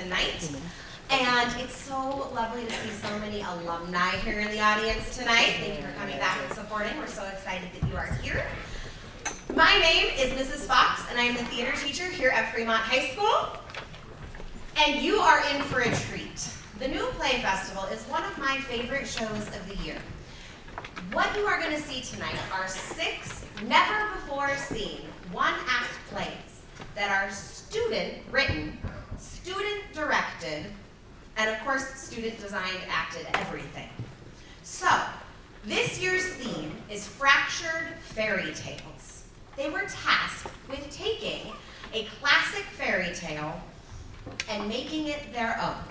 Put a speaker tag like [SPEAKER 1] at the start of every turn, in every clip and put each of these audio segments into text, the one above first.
[SPEAKER 1] tonight. And it's so lovely to see so many alumni here in the audience tonight. Thank you for coming back and supporting. We're so excited that you are here. My name is Mrs. Fox, and I am the theater teacher here at Fremont High School. And you are in for a treat. The New Play Festival is one of my favorite shows of the year. What you are going to see tonight are 6 never-before-seen one-act plays that are student-written, student-directed, and of course, student-designed, acted, everything. So, this year's theme is Fractured Fairy Tales. They were tasked with taking a classic fairy tale and making it their own,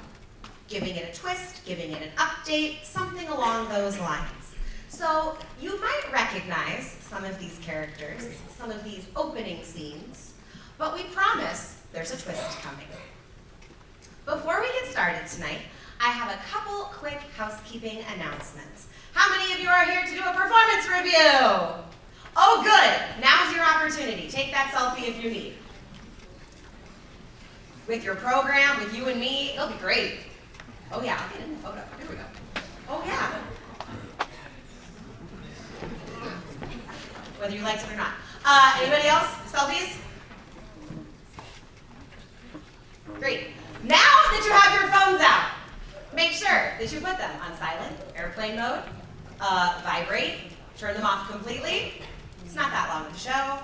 [SPEAKER 1] giving it a twist, giving it an update, something along those lines. So, you might recognize some of these characters, some of these opening scenes, but we promise there's a twist coming. Before we get started tonight, I have a couple quick housekeeping announcements. How many of you are here to do a performance review? Oh, good. Now's your opportunity. Take that selfie if you need. With your program, with you and me, it'll be great. Oh yeah, I'll get in the photo. Here we go. Oh yeah. Whether you liked it or not. Anybody else? Selfies? Great. Now that you have your phones out, make sure that you put them on silent, airplane mode, vibrate, turn them off completely. It's not that long of a show.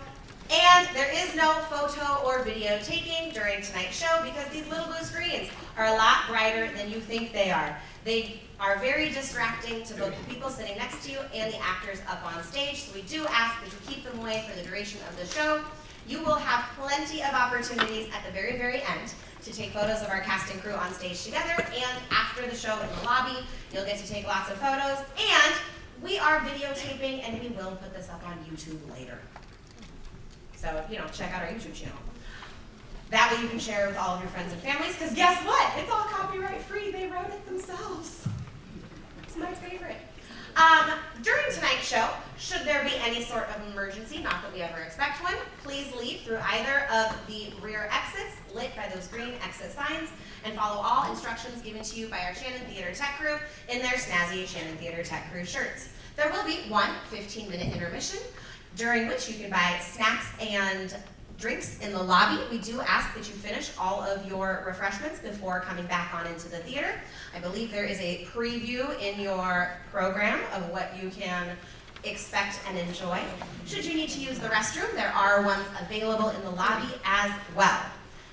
[SPEAKER 1] And there is no photo or video taking during tonight's show because these little blue screens are a lot brighter than you think they are. They are very distracting to both the people sitting next to you and the actors up on stage, so we do ask that you keep them away for the duration of the show. You will have plenty of opportunities at the very, very end to take photos of our cast and crew on stage together, and after the show in the lobby, you'll get to take lots of photos, and we are videotaping, and we will put this up on YouTube later. So, check out our YouTube channel. That way you can share with all of your friends and families, because guess what? It's all copyright free. They wrote it themselves. It's my favorite. During tonight's show, should there be any sort of emergency, not that we ever expect one, please leave through either of the rear exits lit by those green exit signs and follow all instructions given to you by our Shannon Theater Tech crew in their snazzy Shannon Theater Tech crew shirts. There will be one 15-minute intermission during which you can buy snacks and drinks in the lobby. We do ask that you finish all of your refreshments before coming back on into the theater. I believe there is a preview in your program of what you can expect and enjoy. Should you need to use the restroom, there are ones available in the lobby as well.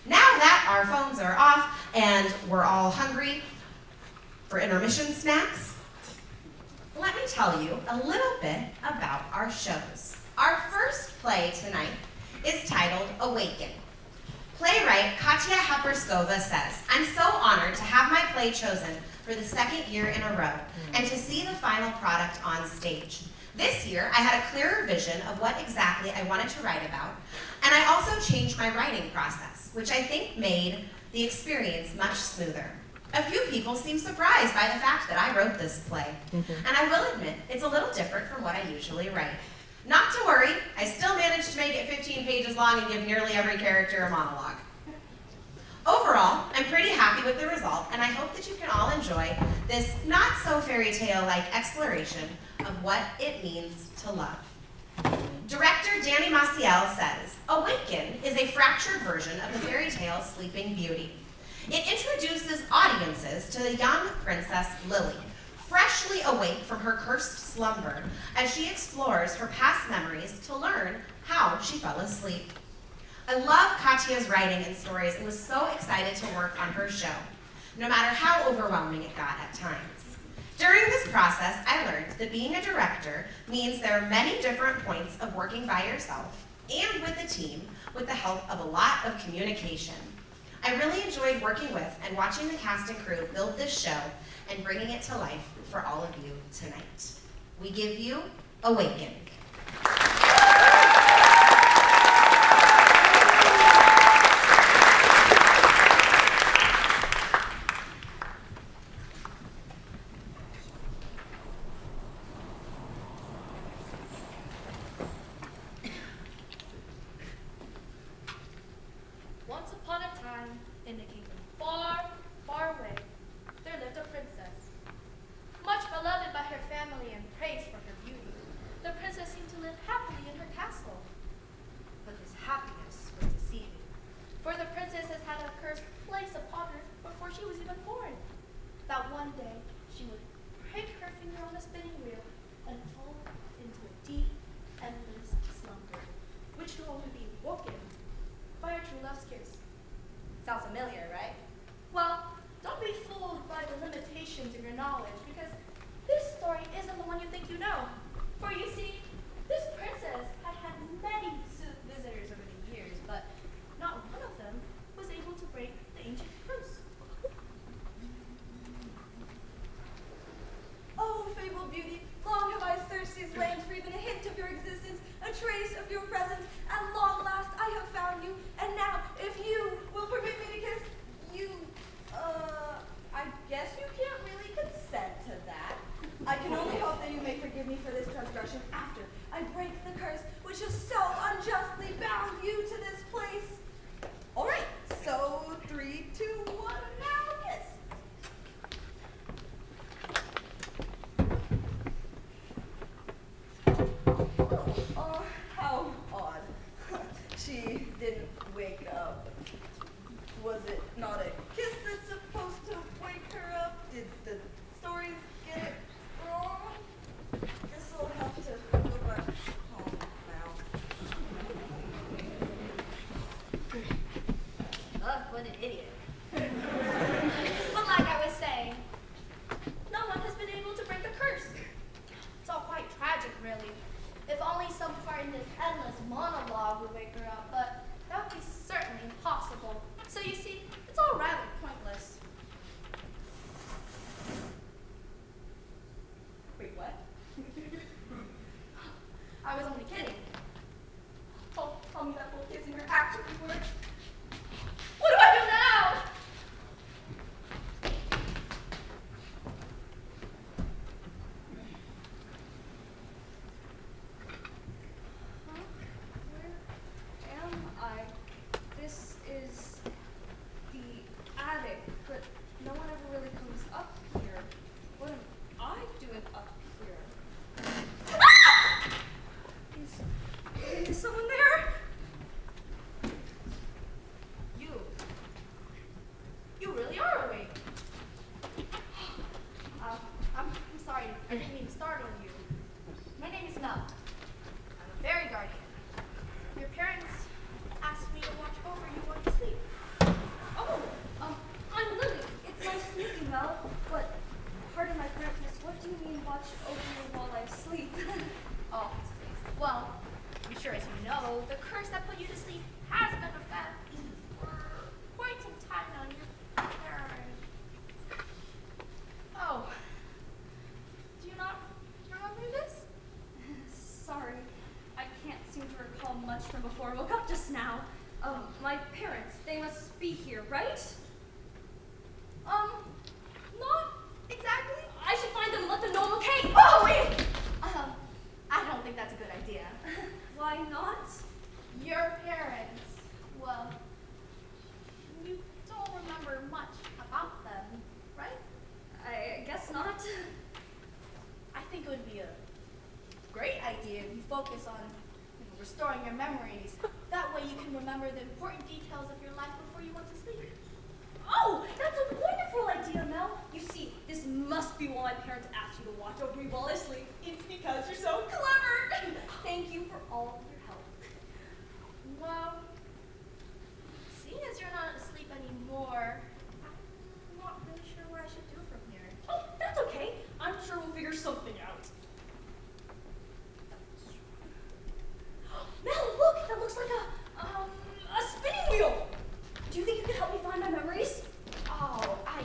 [SPEAKER 1] Now that our phones are off and we're all hungry for intermission snacks, let me tell you a little bit about our shows. Our first play tonight is titled Awaken. Playwright Katya Haperskova says, "I'm so honored to have my play chosen for the 2nd year in a row and to see the final product on stage. This year, I had a clearer vision of what exactly I wanted to write about, and I also changed my writing process, which I think made the experience much smoother. A few people seem surprised by the fact that I wrote this play, and I will admit it's a little different from what I usually write. Not to worry, I still managed to make it 15 pages long and give nearly every character a monologue. Overall, I'm pretty happy with the result, and I hope that you can all enjoy this not-so-fairy tale-like exploration of what it means to love." Director Danny Maciel says, "Awaken is a fractured version of the fairy tale Sleeping Beauty. It introduces audiences to the young princess Lily, freshly awake from her cursed slumber, as she explores her past memories to learn how she fell asleep. I love Katya's writing and stories and was so excited to work on her show, no matter how overwhelming it got at times. During this process, I learned that being a director means there are many different points of working by yourself and with a team with the help of a lot of communication. I really enjoyed working with and watching the cast and crew build this show and bringing it to life for all of you tonight. We give you Awaken."
[SPEAKER 2] Once upon a time, in a kingdom far, she would prick her finger on the spinning wheel and fall into a deep, endless slumber, which could only be woken by a true love's kiss. Sounds familiar, right? Well, don't be fooled by the limitations of your knowledge, because this story isn't the one you think you know. For you see, this princess had had many visitors over the years, but not one of them was able to break the ancient curse.
[SPEAKER 3] Oh, fabled beauty, long have I searched these lands for even a hint of your existence, a trace of your presence. At long last I have found you, and now, if you will permit me to kiss you, I guess you can't really consent to that. I can only hope that you may forgive me for this transgression after I break the curse which has so unjustly bound you to this place. All right, so 3, 2, 1, now kiss. Oh, how odd. She didn't wake up. Was it not a kiss that's supposed to wake her up? Did the stories get it wrong? Guess I'll have to go back home now.
[SPEAKER 2] Ugh, what an idiot. But like I was saying, no one has been able to break the curse. It's all quite tragic, really. If only some part in this endless monologue would wake her up, but that would be certainly impossible. So you see, it's all rather pointless.
[SPEAKER 3] Wait, what?
[SPEAKER 2] I was only kidding. Oh, tell me that whole kissing her actually worked. What do I do now?
[SPEAKER 3] Huh? Where am I? This is the attic, but no one ever really comes up here. What am I doing up here? Ah! Is someone there?
[SPEAKER 2] You really are awake. I'm sorry, I didn't mean to startle you. My name is Mel. I'm a fairy guardian. Your parents asked me to watch over you while you sleep.
[SPEAKER 3] Oh, I'm Lily. It's nice to meet you, Mel. But, pardon my frankness, what do you mean watch over me while I sleep?
[SPEAKER 2] Oh, well, I'm sure as you know, the curse that put you to sleep has been a fact for quite some time now. Your parents. Oh, do you not remember this?
[SPEAKER 3] Sorry, I can't seem to recall much from before I woke up just now. My parents, they must be here, right? Not exactly. I should find them and let them know I'm okay. Oh, wait!
[SPEAKER 2] I don't think that's a good idea.
[SPEAKER 3] Why not?
[SPEAKER 2] Your parents, well, you don't remember much about them, right?
[SPEAKER 3] I guess not.
[SPEAKER 2] I think it would be a great idea if you focus on restoring your memories. That way you can remember the important details of your life before you went to sleep.
[SPEAKER 3] Oh, that's a wonderful idea, Mel. You see, this must be why my parents asked you to watch over me while I sleep. It's because you're so clever. Thank you for all of your help.
[SPEAKER 2] Well, seeing as you're not asleep anymore, I'm not really sure what I should do from here.
[SPEAKER 3] Oh, that's okay. I'm sure we'll figure something out. Mel, look! That looks like a spinning wheel! Do you think you could help me find my memories?
[SPEAKER 2] Oh, I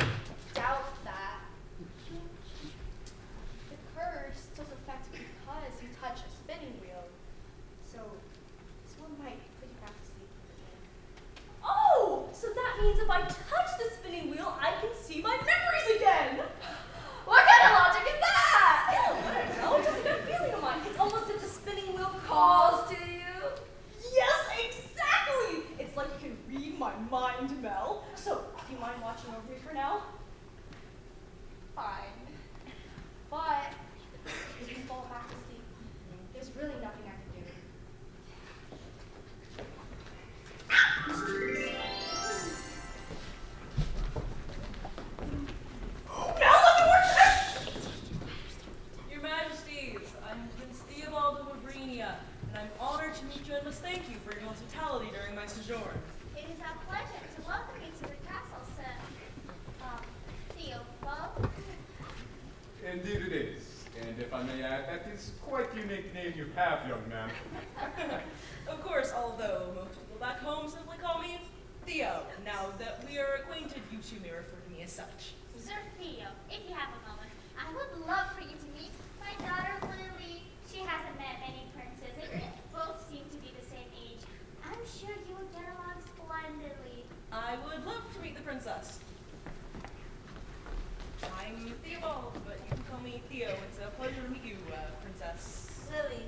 [SPEAKER 2] doubt that. The curse still affects because you touch a spinning wheel. So, this one might put you back to sleep for the day.
[SPEAKER 3] Oh! So that means if I touch the spinning wheel, I can see my memories again!
[SPEAKER 2] What kind of logic is that?
[SPEAKER 3] I don't know, just a good feeling of mine. It's almost as if the spinning wheel calls to you. Yes, exactly! It's like you can read my mind, Mel. So, do you mind watching over me for now?
[SPEAKER 2] Fine. But, if you fall back to sleep, there's really nothing I can do.
[SPEAKER 3] Mel, let me watch this!
[SPEAKER 4] I may add. That is quite the unique name you have, young man.
[SPEAKER 5] Of course, although most people back home simply call me Theo. Now that we are acquainted, you two may refer to me as such.
[SPEAKER 6] Sir Theo, if you have a moment, I would love for you to meet my daughter Lily. She hasn't met many princesses, and both seem to be the same age. I'm sure you will get along splendidly.
[SPEAKER 5] I would love to meet the princess. I'm Theobald, but you can call me Theo. It's a pleasure to meet you, Princess.
[SPEAKER 3] Lily,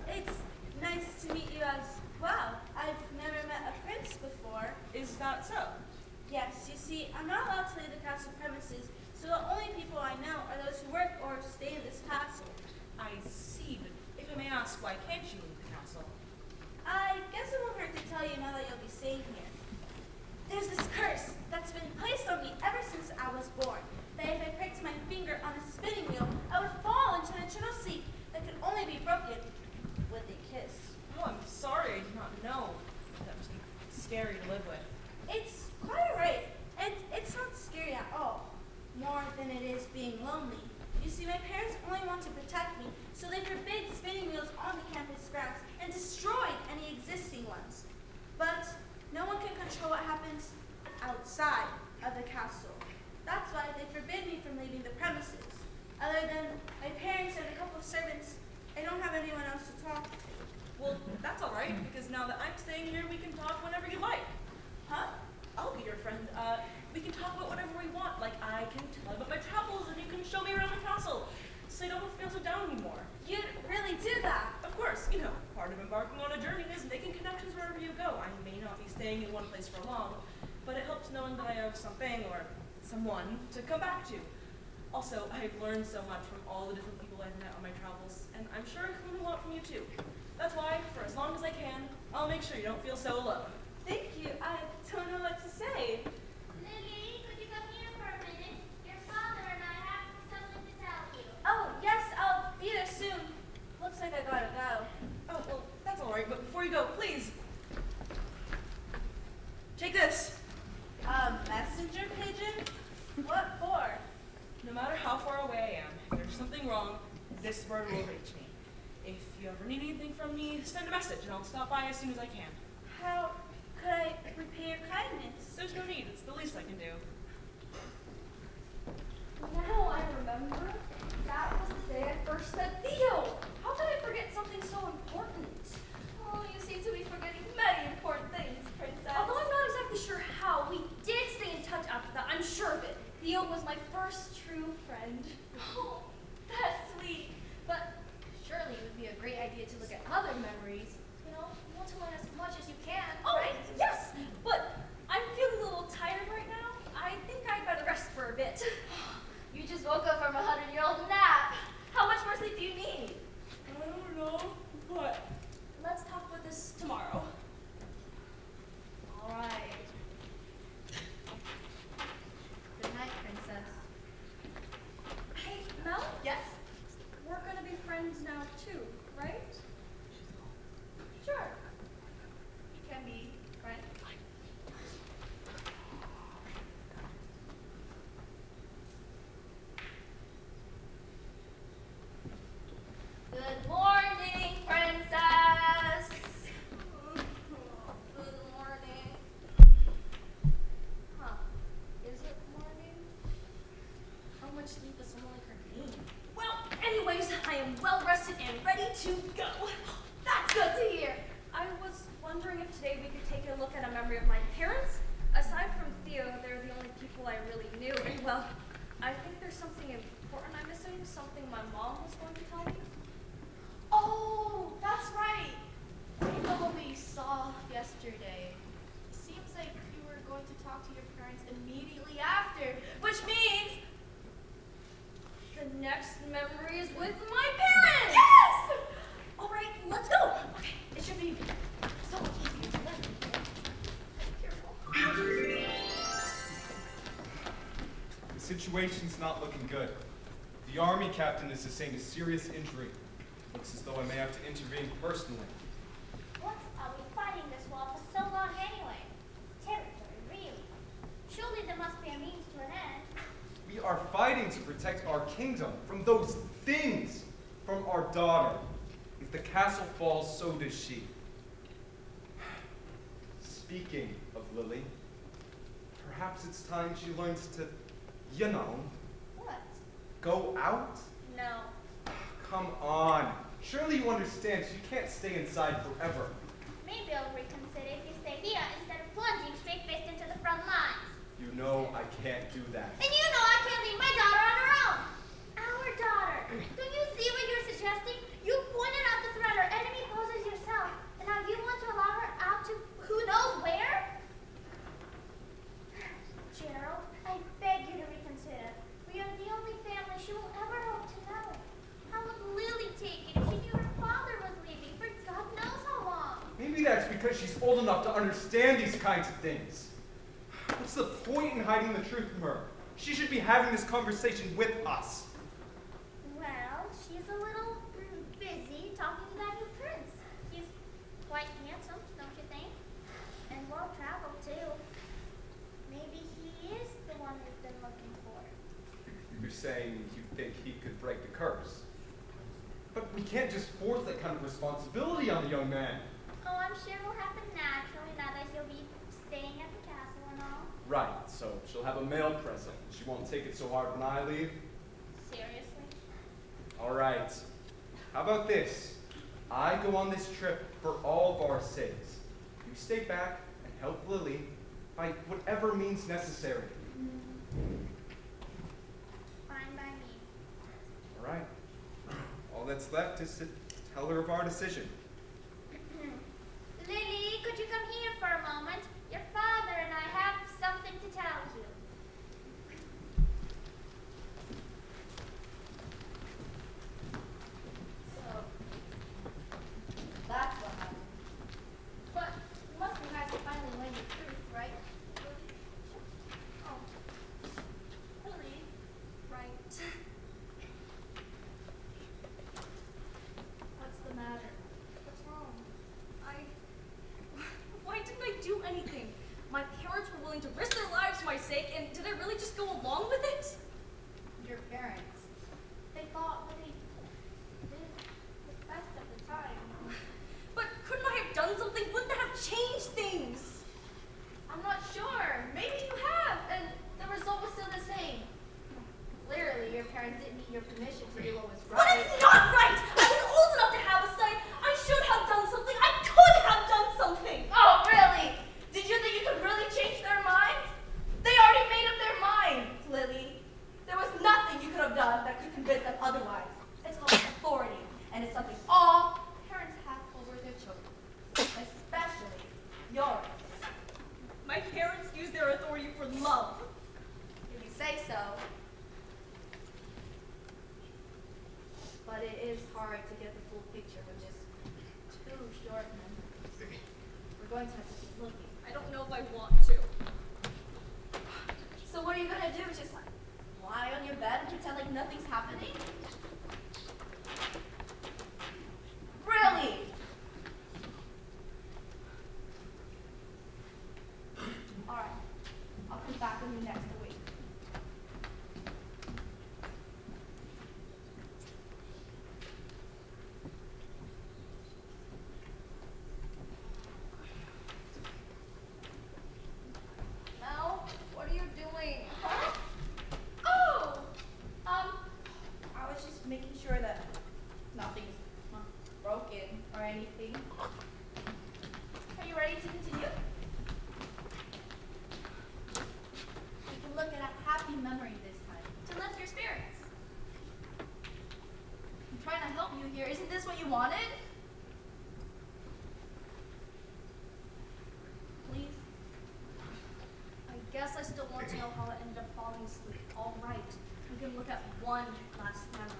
[SPEAKER 3] it's nice to meet you as well. I've never met a prince before.
[SPEAKER 5] Is that so?
[SPEAKER 3] Yes, you see, I'm not allowed to leave the castle premises, so the only people I know are those who work or stay in this castle.
[SPEAKER 5] I see, but if I may ask, why can't you leave the castle?
[SPEAKER 3] I guess it won't hurt to tell you now that you'll be staying here. There's this curse that's been placed on me ever since I was born, that if I pricked my finger on a spinning wheel, I would fall into an eternal sleep that could only be broken with a kiss.
[SPEAKER 5] Oh, I'm sorry, I did not know. That must be scary to live with.
[SPEAKER 3] It's quite alright, and it's not scary at all, more than it is being lonely. You see, my parents only want to protect me, so they forbid spinning wheels on the campus grounds and destroyed any existing ones. But no one can control what happens outside of the castle. That's why they forbid me from leaving the premises. Other than my parents and a couple of servants, I don't have anyone else to talk to.
[SPEAKER 5] Well, that's all right, because now that I'm staying here, we can talk whenever you like.
[SPEAKER 3] Huh?
[SPEAKER 5] I'll be your friend. We can talk about whatever we want. Like, I can tell you about my travels, and you can show me around the castle, so I don't feel so down anymore.
[SPEAKER 3] You'd really do that?
[SPEAKER 5] Of course, you know, part of embarking on a journey is making connections wherever you go. I may not be staying in one place for long, but it helps knowing that I have something or someone to come back to. Also, I've learned so much from all the different people I've met on my travels, and I'm sure I've learned a lot from you too. That's why, for as long as I can, I'll make sure you don't feel so alone.
[SPEAKER 3] Thank you. I don't know what to say.
[SPEAKER 6] Lily, could you come here for a minute? Your father and I have something to tell you.
[SPEAKER 3] Oh, yes, I'll be there soon. Looks like I gotta go.
[SPEAKER 5] Oh, well, that's all right, but before you go, please, take this.
[SPEAKER 3] A messenger pigeon? What for?
[SPEAKER 5] No matter how far away I am, if there's something wrong, this bird will reach me. If you ever need anything from me, send a message and I'll stop by as soon as I can.
[SPEAKER 3] How could I repay your kindness?
[SPEAKER 5] There's no need, it's the least I can do.
[SPEAKER 2] Now I remember. That was the day I first met Theo. How could I forget something so important?
[SPEAKER 3] Oh, you seem to be forgetting many important things, Princess.
[SPEAKER 2] Although I'm not exactly sure how, we did stay in touch after that, I'm sure of it. Theo was my first true friend.
[SPEAKER 3] Oh, that's sweet.
[SPEAKER 2] But surely it would be a great idea to look at other memories. You know, you want to learn as much as you can,
[SPEAKER 3] Oh,
[SPEAKER 2] right?
[SPEAKER 3] yes, but I'm feeling a little tired right now. I think I'd better rest for a bit.
[SPEAKER 2] You just woke up from a 100-year-old nap.
[SPEAKER 3] How much more sleep do you need?
[SPEAKER 5] I don't know, but
[SPEAKER 3] Let's talk about this tomorrow.
[SPEAKER 2] All right. Good night, Princess.
[SPEAKER 3] Hey, Mel?
[SPEAKER 5] yes.
[SPEAKER 2] We're gonna be friends now too, right?
[SPEAKER 3] Sure. You can be, right?
[SPEAKER 2] Good morning, Princess.
[SPEAKER 3] Good morning.
[SPEAKER 2] Huh? Is it morning? How much sleep is someone like her need?
[SPEAKER 3] Well, anyways, I am well rested and ready to go.
[SPEAKER 2] That's good to hear. I was wondering if today we could take a look at a memory of my parents. Aside from Theo, they're the only people I really knew. And well, I think there's something important I'm missing. Something my mom was going to tell me.
[SPEAKER 7] Oh, that's right. You know what we saw yesterday. Seems like you were going to talk to your parents immediately after, which means
[SPEAKER 2] The next memory is with my parents.
[SPEAKER 3] Yes! All right, let's go. Okay, it should be so much easier to learn. Careful.
[SPEAKER 4] The situation's not looking good. The army captain has sustained a serious injury. Looks as though I may have to intervene personally.
[SPEAKER 6] What are we fighting this war for so long anyway? Territory, really? Surely there must be a means to an end.
[SPEAKER 4] We are fighting to protect our kingdom from those things, from our daughter. If the castle falls, so does she. Speaking of Lily, perhaps it's time she learns to,
[SPEAKER 7] What?
[SPEAKER 4] go out?
[SPEAKER 6] No.
[SPEAKER 4] Come on. Surely you understand she can't stay inside forever.
[SPEAKER 6] Maybe I'll reconsider if you stay here instead of plunging straight-faced into the front lines.
[SPEAKER 4] You know I can't do that.
[SPEAKER 6] And you know I can't leave my daughter on her own. Our daughter. Don't you see what you're suggesting? You pointed out the threat our enemy poses yourself, and now you want to allow her out to who knows where? Gerald, I beg you to reconsider. We are the only family she will ever hope to know. How would Lily take it if she knew her father was leaving for God knows how long?
[SPEAKER 4] Maybe that's because she's old enough to understand these kinds of things. What's the point in hiding the truth from her? She should be having this conversation with us.
[SPEAKER 6] Well, she's a little busy talking to that new prince. He's quite handsome, don't you think? And well-traveled, too. Maybe he is the one we've been looking for.
[SPEAKER 4] You're saying you think he could break the curse. But we can't just force that kind of responsibility on the young man.
[SPEAKER 6] Oh, I'm sure it will happen naturally now that you'll be staying at the castle and all.
[SPEAKER 4] Right, so she'll have a male present. She won't take it so hard when I leave.
[SPEAKER 6] Seriously?
[SPEAKER 4] All right. How about this? I go on this trip for all of our sakes. You stay back and help Lily by whatever means necessary.
[SPEAKER 6] Fine by me.
[SPEAKER 4] All right. All that's left is to tell her of our decision.
[SPEAKER 6] Lily, could you come here for a moment? Your father and I have something to tell you.
[SPEAKER 2] So, that's what happened. But it must be nice to finally learn the truth, right?
[SPEAKER 3] Oh, Lily, right.
[SPEAKER 2] What's the matter?
[SPEAKER 3] What's wrong? Why didn't I do anything? My parents were willing to risk their lives for my sake, and did I really just go along with it?
[SPEAKER 2] Your parents. They thought Lily did the best at the time.
[SPEAKER 3] But couldn't I have done something? Wouldn't that have changed things?
[SPEAKER 2] I'm not sure. Maybe you have, and the result was still the same. Clearly, your parents didn't need your permission to do what was
[SPEAKER 3] But
[SPEAKER 2] right.
[SPEAKER 3] it's not right! I was old enough to have a say. I should have done something. I could have done something.
[SPEAKER 2] Oh, really? Did you think you could really change their minds? They already made up their minds, Lily. There was nothing you could have done that could convince them otherwise. It's called authority, and it's something all parents have over their children, especially yours.
[SPEAKER 3] My parents used their authority for love.
[SPEAKER 2] If you say so. But it is hard to get the full picture with just 2 short memories. We're going to have to keep looking.
[SPEAKER 3] I don't know if I want to.
[SPEAKER 2] So what are you gonna do? Just lie on your bed and pretend like nothing's happening? Really? Alright. I'll come back with you next week. Mel, what are you doing? Huh? Oh! I was just making sure that nothing's broken or anything. Are you ready to continue? We can look at a happy memory this time to lift your spirits. I'm trying to help you here. Isn't this what you wanted? Please?
[SPEAKER 3] I guess I still want to know how I ended up falling asleep. All right, we can look at one last memory.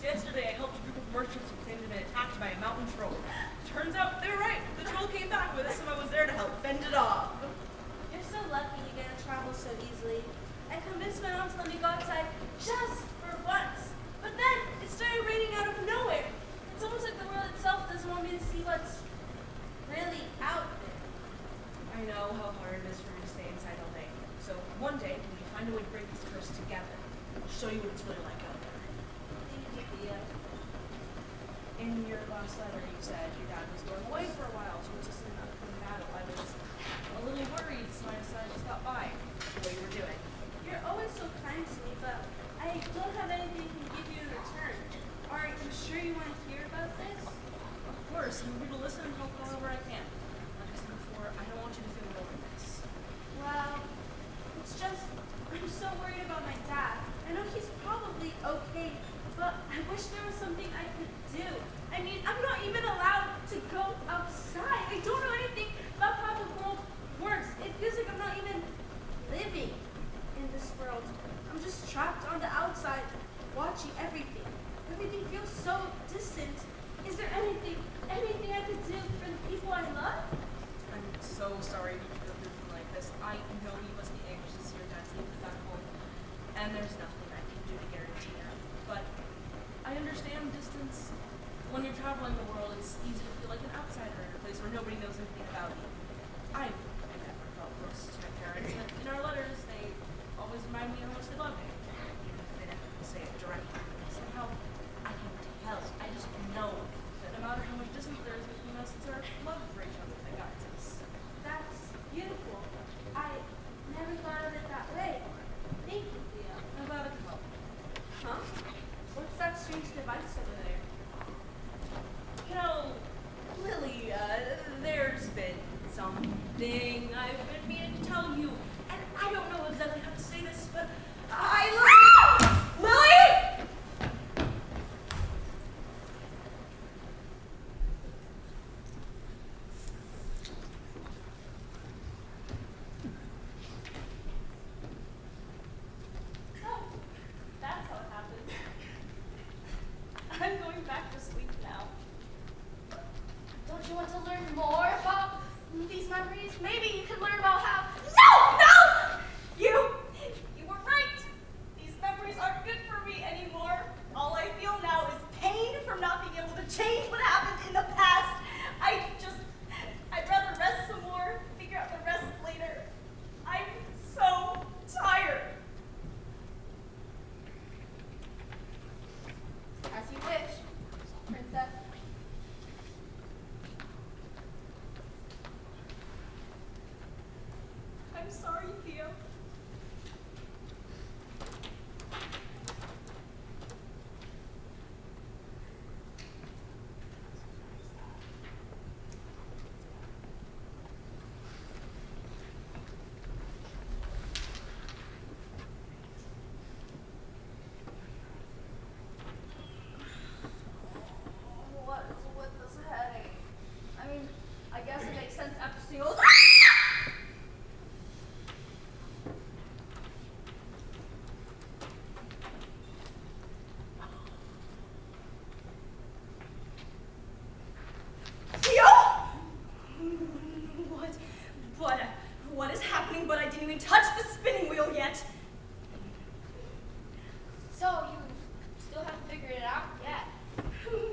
[SPEAKER 5] Yesterday, I helped a group of merchants who claimed to have been attacked by a mountain troll. Turns out they were right. The troll came back with us, and I was there to help fend it off.
[SPEAKER 2] You're so lucky you get to travel so easily. I convinced my mom to let me go outside just for once. But then it started raining out of nowhere. It's almost like the world itself doesn't want me to see what's really out there.
[SPEAKER 5] I know how hard it is for you to stay inside all day. So one day, when we find a way to break this curse together, I'll show you what it's really like out there. In your last letter, you said your dad was going away for a while to assist in the battle. I was a little worried, so I decided to stop by. See what you were doing.
[SPEAKER 2] You're always so kind to me, but I don't have anything to give you in return. Are you sure you want to hear about this?
[SPEAKER 5] Of course, I'm here to listen and help however I can. Like I said before, I don't want you to feel alone in this.
[SPEAKER 2] Well, it's just, I'm so worried about my dad. I know he's probably okay, but I wish there was something I could do. I mean, I'm not even allowed to go outside. I don't know anything about how the world works. It feels like I'm not even living in this world. I'm just trapped on the outside, watching everything. Everything feels so distant. Is there anything I could do for the people I love?
[SPEAKER 5] I'm so sorry you go through something like this. I know you must be anxious to see your dad safely back home, and there's nothing I can do to guarantee that. But I understand distance. When you're traveling the world, it's easy to feel like an outsider in a place where nobody knows anything about you. I've never felt close to my parents, and in our letters, they always remind me how much they love me, even if they never say it directly. Somehow, I can tell. I just know that no matter how much distance there is between us, it's our love for each other that guides us.
[SPEAKER 2] That's beautiful. I never thought of it that way. Thank you, Theo.
[SPEAKER 5] I'm glad I could help.
[SPEAKER 2] Huh? What's that strange device over there?
[SPEAKER 5] You know, Lily, there's been something I've been meaning to tell you, and I don't know exactly how to say this, but I love Lily!
[SPEAKER 7] So, that's how it happened. I'm going back to sleep now. Don't you want to learn more about these memories? Maybe you can learn about how. No! No! You were right. These memories aren't good for me anymore. All I feel now is pain from not being able to change what happened in the past. I'd rather rest some more, figure out the rest later. I'm so tired. As you wish, princess. I'm sorry, Theo.
[SPEAKER 3] What is with this headache? I mean, I guess it makes sense after seeing all.
[SPEAKER 5] Theo? What is happening? But I didn't even touch the spinning wheel yet.
[SPEAKER 7] So, you still haven't figured it out yet?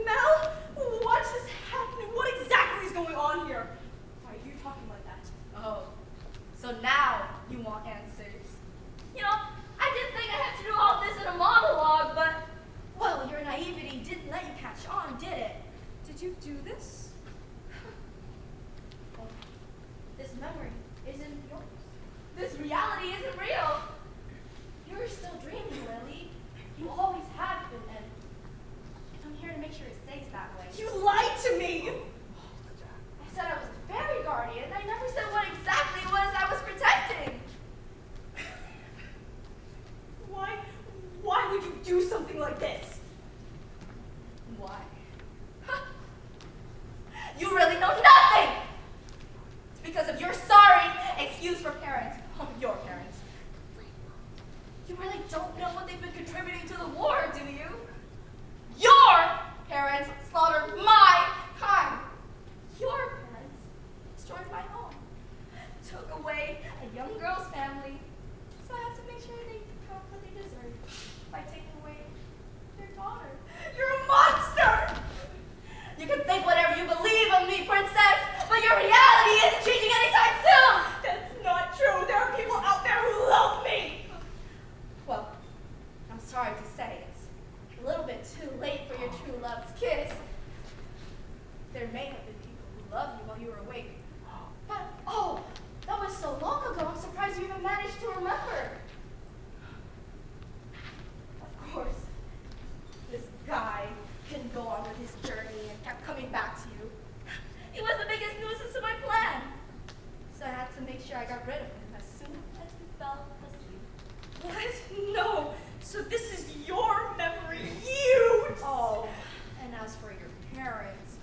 [SPEAKER 5] Mel, what is happening? What exactly is going on here? Why are you talking like that?
[SPEAKER 3] Oh, so now you want answers. You know, I didn't think I had to do all this in a monologue, but, well, your naivety didn't let you catch on, did it?
[SPEAKER 2] Did you do this?
[SPEAKER 3] Well, this memory isn't yours. This reality isn't real. You're still dreaming, Lily. You always have been, and I'm here to make sure it stays that way.
[SPEAKER 5] You lied to me!
[SPEAKER 3] I said I was a fairy guardian. I never said what exactly it was I was protecting.
[SPEAKER 5] Why would you do something like this?
[SPEAKER 3] Why? You really know nothing! It's because of your sorry excuse for parents. Oh, your parents. You really don't know what they've been contributing to the war, do you? Your
[SPEAKER 7] too late for your true love's kiss. There may have been people who loved you while you were awake. But, oh, that was so long ago, I'm surprised you even managed to remember. Of course, this guy couldn't go on with his journey and kept coming back to you. He was the biggest nuisance to my plan. So I had to make sure I got rid of him as soon as we fell asleep.
[SPEAKER 5] What? No. So this is your memory. You.
[SPEAKER 7] Oh, and as for your parents,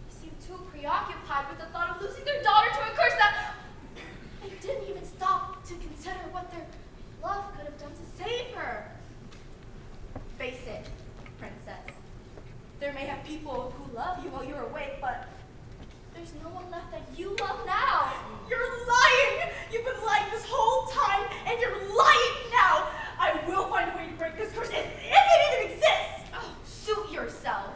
[SPEAKER 7] they seemed too preoccupied with the thought of losing their daughter to a curse that they didn't even stop to consider what their love could have done to save her. Face it, princess. There may have people who love you while you're awake, but there's no one left that you love now.
[SPEAKER 5] You're lying. You've been lying this whole time, and you're lying now. I will find a way to break this curse if it even exists.
[SPEAKER 7] Oh, suit yourself.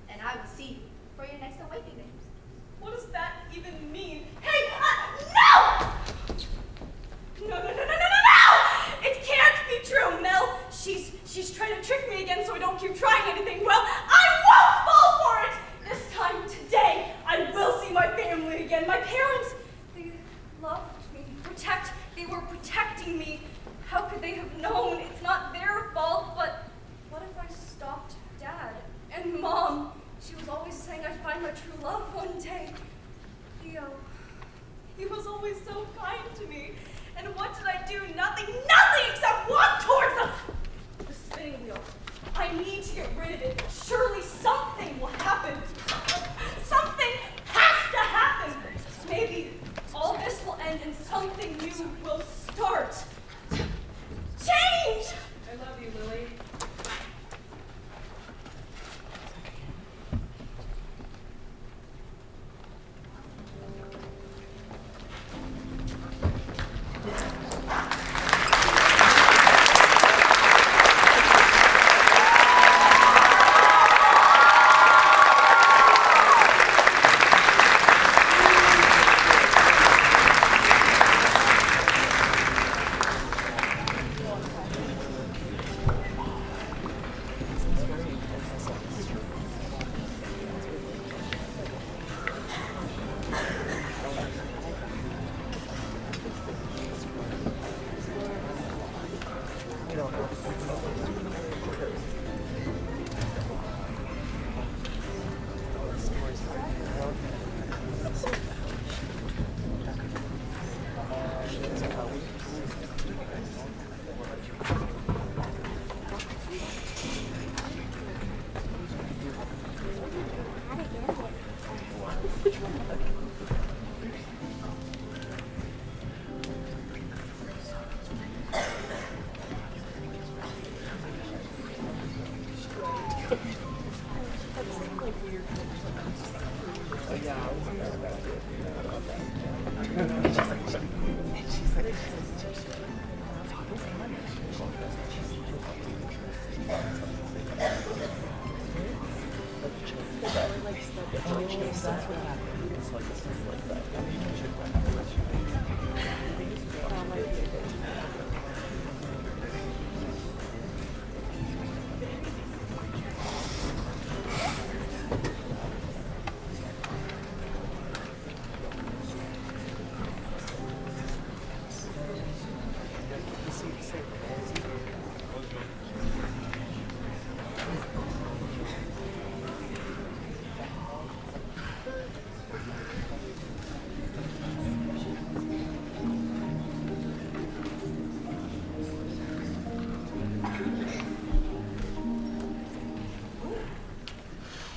[SPEAKER 7] And I will see you for your next awakening.
[SPEAKER 5] What does that even mean? Hey, no! No! It can't be true, Mel. She's trying to trick me again so I don't keep trying anything. Well, I won't fall for it! This time today, I will see my family again. My parents, they loved me. They were protecting me. How could they have known? It's not their fault, but what if I stopped Dad? And Mom, she was always saying I'd find my true love one day. Theo, he was always so kind to me. And what did I do? Nothing except walk towards the spinning wheel. I need to get rid of it. Surely something will happen. Something has to happen. Maybe all this will end and something new will start. Change! I love you, Lily.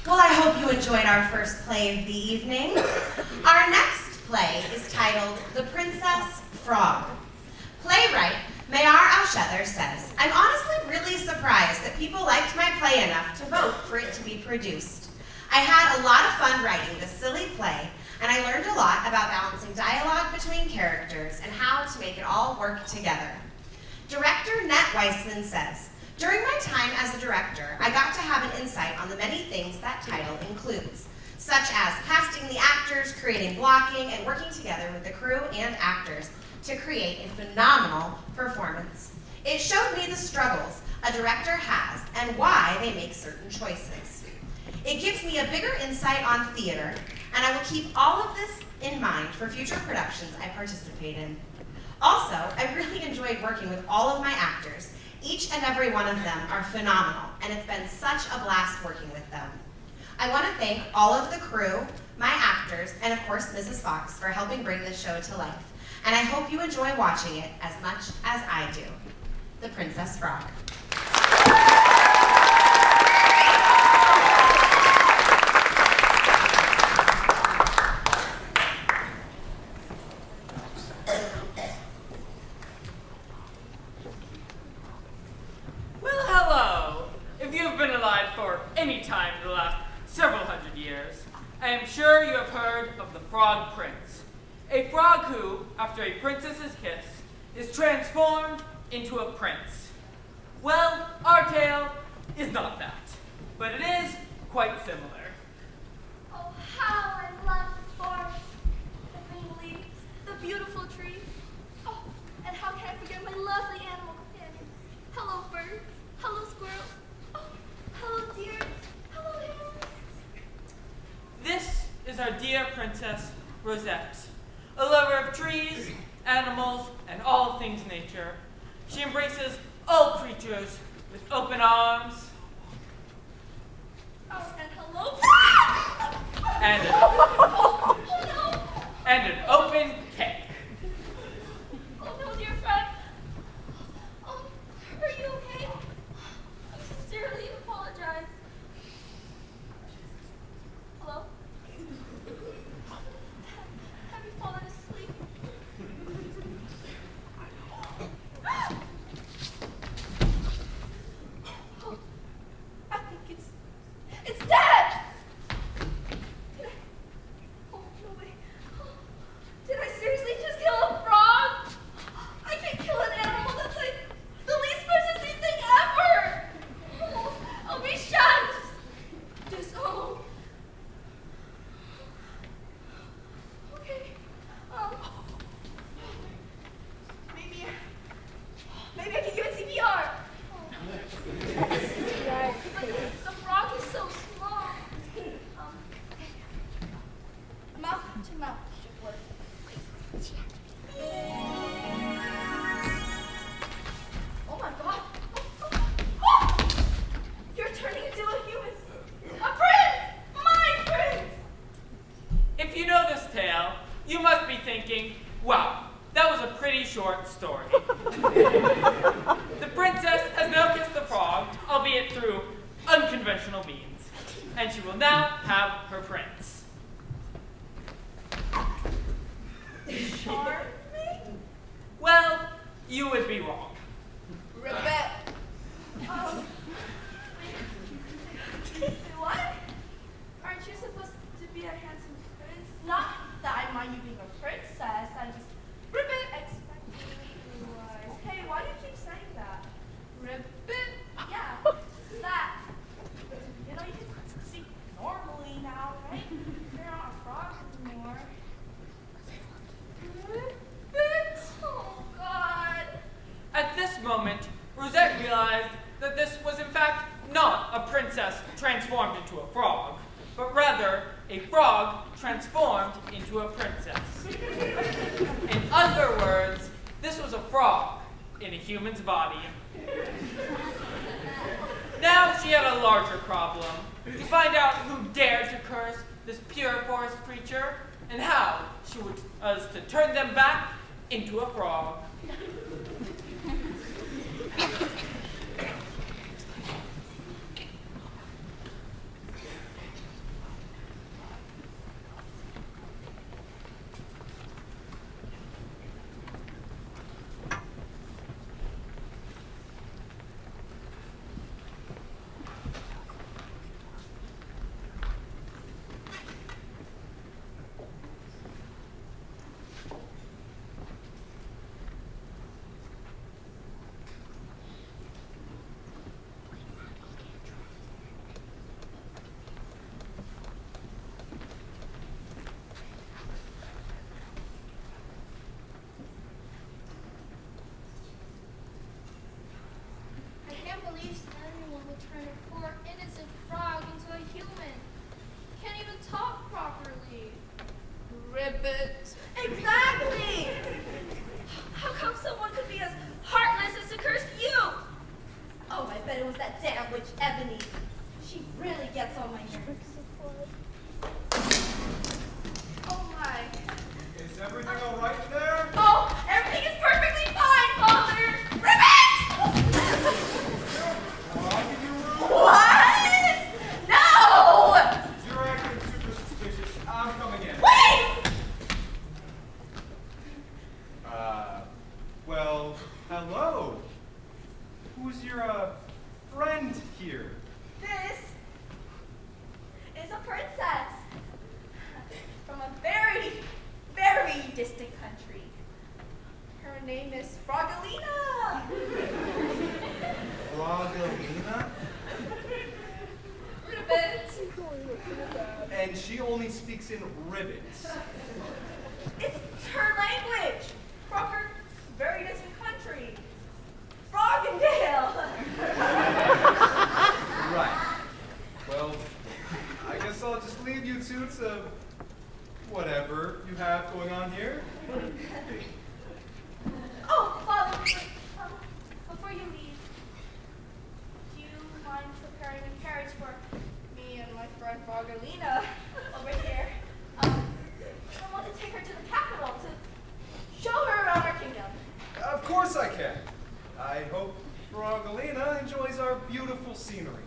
[SPEAKER 1] Well, I hope you enjoyed our first play of the evening. Our next play is titled The Princess Frog. Playwright Mayar Alshether says, I'm honestly really surprised that people liked my play enough to vote for it to be produced. I had a lot of fun writing this silly play, and I learned a lot about balancing dialogue between characters and how to make it all work together. Director Nat Weissman says, during my time as a director, I got to have an insight on the many things that title includes, such as casting the actors, creating blocking, and working together with the crew and actors. to create a phenomenal performance. It showed me the struggles a director has and why they make certain choices. It gives me a bigger insight on theater, and I will keep all of this in mind for future productions I participate in. Also, I really enjoyed working with all of my actors. Each and every one of them are phenomenal, and it's been such a blast working with them. I want to thank all of the crew, my actors, and of course Mrs. Fox for helping bring this show to life. And I hope you enjoy watching it as much as I do. The Princess Frog.
[SPEAKER 8] Well, hello. If you have been alive for any time in the last several hundred years, I am sure you have heard of the Frog Prince. A frog who, after a princess's kiss, is transformed into a prince. Well, our tale is not that, but it is quite similar.
[SPEAKER 2] Oh, how I love the forest, the green leaves, the beautiful trees. Oh, and how can I forget my lovely animal companions? Hello, birds. Hello, squirrels. Oh, hello, deer. Hello, hares.
[SPEAKER 8] This is our dear Princess Rosette, a lover of trees, animals, and all things nature. She embraces all creatures with open arms
[SPEAKER 2] Oh, and hello.
[SPEAKER 8] and an open cake.
[SPEAKER 2] Oh, no, dear friend. Oh, are you okay? I sincerely apologize. Hello? Have you fallen asleep? Oh, I think it's dead! Oh, no way. Oh, did I seriously just kill a frog? I can kill an animal that's like the least princessy thing ever! Oh, I'll be shunned! Disowned. Okay. Maybe I can give it CPR. But the frog is so small. Mouth to mouth should work. Oh my god. Oh! You're turning into a human. A prince! My prince!
[SPEAKER 8] If you know this tale, you must be thinking, wow, that was a pretty short story. The princess has now kissed the frog, albeit through unconventional means, and she will now have her prince.
[SPEAKER 2] Charming?
[SPEAKER 8] Well, you would be wrong.
[SPEAKER 2] Ribbit. What? Aren't you supposed to be a handsome prince? Not that I mind you being a princess. I just ribbit expecting was. Hey, why do you keep saying that? Ribbit. Yeah, that. You know, you can speak normally now, right? You're not a frog anymore. Ribbit. Oh God.
[SPEAKER 8] At this moment, Rosette realized that this was in fact not a princess transformed into a frog, but rather a frog transformed into a princess. In other words, this was a frog in a human's body. Now she had a larger problem, to find out who dared to curse this pure forest creature, and how she was to turn them back into a frog.
[SPEAKER 7] believes anyone would turn a poor innocent frog into a human. Can't even talk properly. Ribbit.
[SPEAKER 3] Exactly! How come someone could be as heartless as to curse you? Oh, I bet it was that damn witch Ebony. She really gets on my nerves. Oh my.
[SPEAKER 4] Is everything all right there?
[SPEAKER 3] Oh, everything is perfectly fine, Father! Ribbit!
[SPEAKER 4] Frog in your room?
[SPEAKER 3] What? No!
[SPEAKER 4] You're acting super suspicious. I'm coming in.
[SPEAKER 3] Wait!
[SPEAKER 4] Well, hello. Who's your, friend here?
[SPEAKER 3] This is a princess from a very, very distant country. Her name is Frogalina.
[SPEAKER 4] Frogalina?
[SPEAKER 3] Ribbit.
[SPEAKER 4] And she only speaks in ribbits.
[SPEAKER 3] It's her language from her very distant country. Froggendale.
[SPEAKER 4] Right. Well, I guess I'll just leave you two to whatever you have going on here.
[SPEAKER 3] Oh, Father, before you leave, do you mind preparing a carriage for me and my friend Frogalina over here? I want to take her to the capital to show her around our kingdom.
[SPEAKER 4] Of course I can. I hope Frogalina enjoys our beautiful scenery.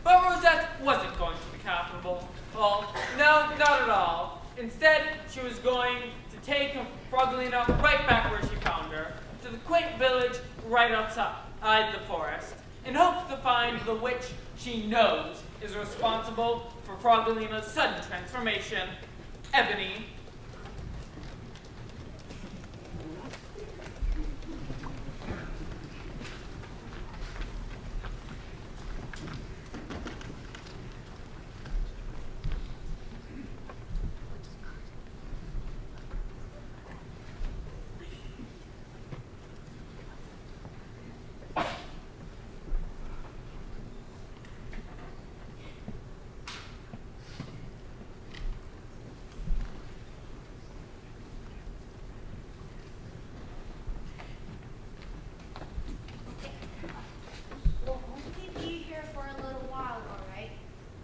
[SPEAKER 8] But Rosette wasn't going to the capital. Well, no, not at all. Instead, she was going to take Frogalina right back where she found her, to the quaint village right outside the forest, in hopes to find the witch she knows is responsible for Frogalina's sudden transformation, Ebony.
[SPEAKER 2] We'll only be here for a little while, all right?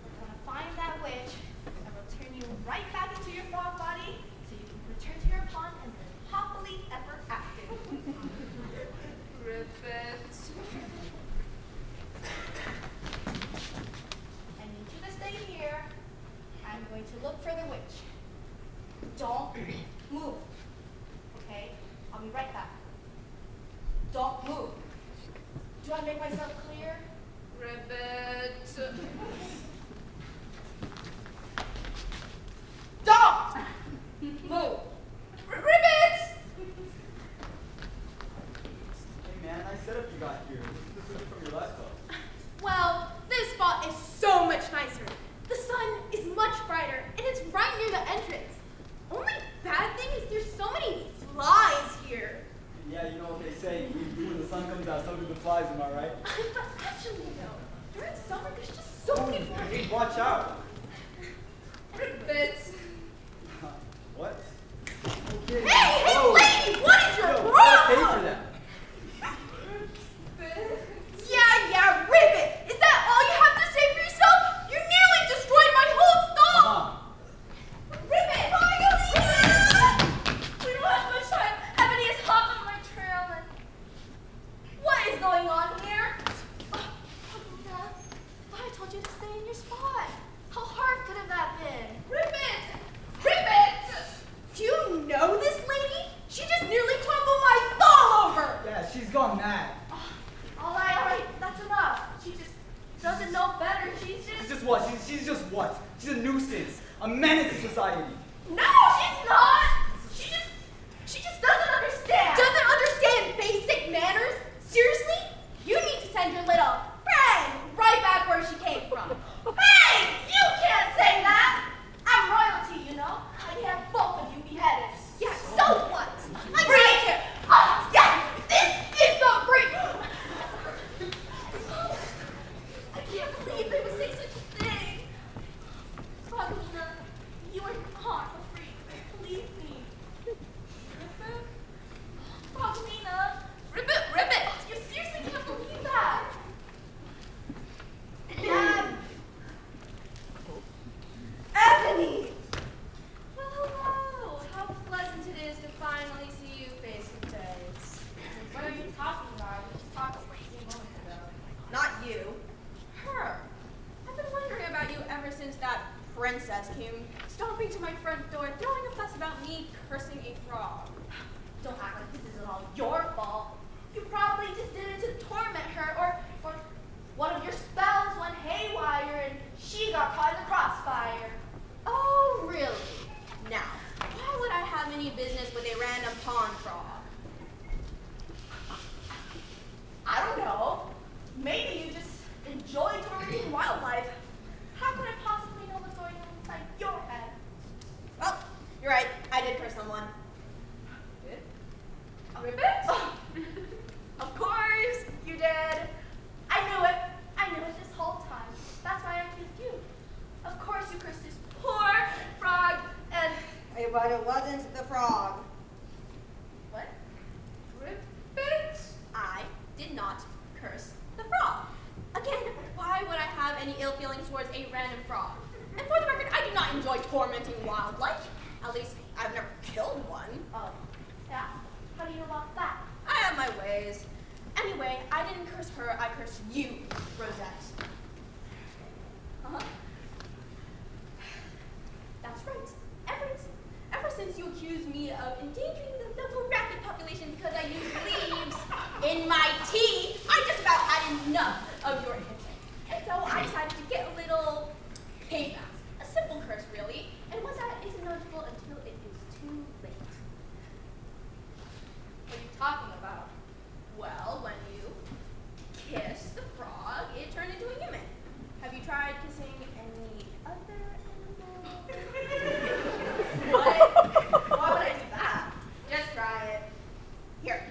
[SPEAKER 2] We're gonna find that witch and return you right back into your frog body so you can return to your pond and live happily ever after.
[SPEAKER 3] Ribbit.
[SPEAKER 2] I need you to stay here. I'm going to look for the witch. Don't move. Okay? I'll be right back. Don't move. Do I make myself clear?
[SPEAKER 3] Ribbit.
[SPEAKER 2] Don't move.
[SPEAKER 3] Ribbit!
[SPEAKER 9] Hey man, I said if you got here. This is from your last call.
[SPEAKER 10] Well, this spot is so much nicer. The sun is much brighter, and it's right near the entrance. Only bad thing is there's so many flies here.
[SPEAKER 9] Yeah, you know what they say. When the sun comes out, so do the flies, am I right?
[SPEAKER 10] Actually, no. During summer, there's just so many flies.
[SPEAKER 9] Hey, watch out.
[SPEAKER 3] Ribbit.
[SPEAKER 9] What? Okay.
[SPEAKER 10] Hey,
[SPEAKER 9] Whoa.
[SPEAKER 10] lady, what is your
[SPEAKER 9] Yo, you gotta pay for
[SPEAKER 10] problem?
[SPEAKER 9] that.
[SPEAKER 10] Yeah, Ribbit. Is that all you have to say for yourself? You nearly destroyed my whole stall.
[SPEAKER 3] Ribbit! We don't have much time. Ebony is hot on my trail and...
[SPEAKER 2] What is going on here?
[SPEAKER 7] cursing a frog. Don't act like this is all your fault. You probably just did it to torment her, or one of your spells went haywire and she got caught in the crossfire.
[SPEAKER 10] Oh, really? Now, why would I have any business with a random pond frog?
[SPEAKER 7] I don't know. Maybe you just enjoy tormenting wildlife. How could I possibly know what's going on inside your head?
[SPEAKER 10] Well, you're right. I did curse someone.
[SPEAKER 7] Ribbit? Of course you did. I knew it. I knew it this whole time. That's why I accused you. Of course you cursed this poor frog and...
[SPEAKER 10] But it wasn't the frog.
[SPEAKER 7] What? Ribbit?
[SPEAKER 10] I did not curse the frog. Again, why would I have any ill feelings towards a random frog? And for the record, I do not enjoy tormenting wildlife. At least, I've never killed one.
[SPEAKER 7] Oh, yeah. How do you know about that?
[SPEAKER 10] I have my ways. Anyway, I didn't curse her, I cursed you, Rosette.
[SPEAKER 7] Uh-huh.
[SPEAKER 10] That's right. Ever since you accused me of endangering the local rabbit population because I used leaves in my tea, I just about had enough of your hinting. And so I decided to get a little payback. A simple curse, really, and one that isn't noticeable until it is too late.
[SPEAKER 7] What are you talking about?
[SPEAKER 10] Well, when you kiss the frog, it turned into a human. Have you tried kissing any other animal? What? Why would I do that? Just try it. Here.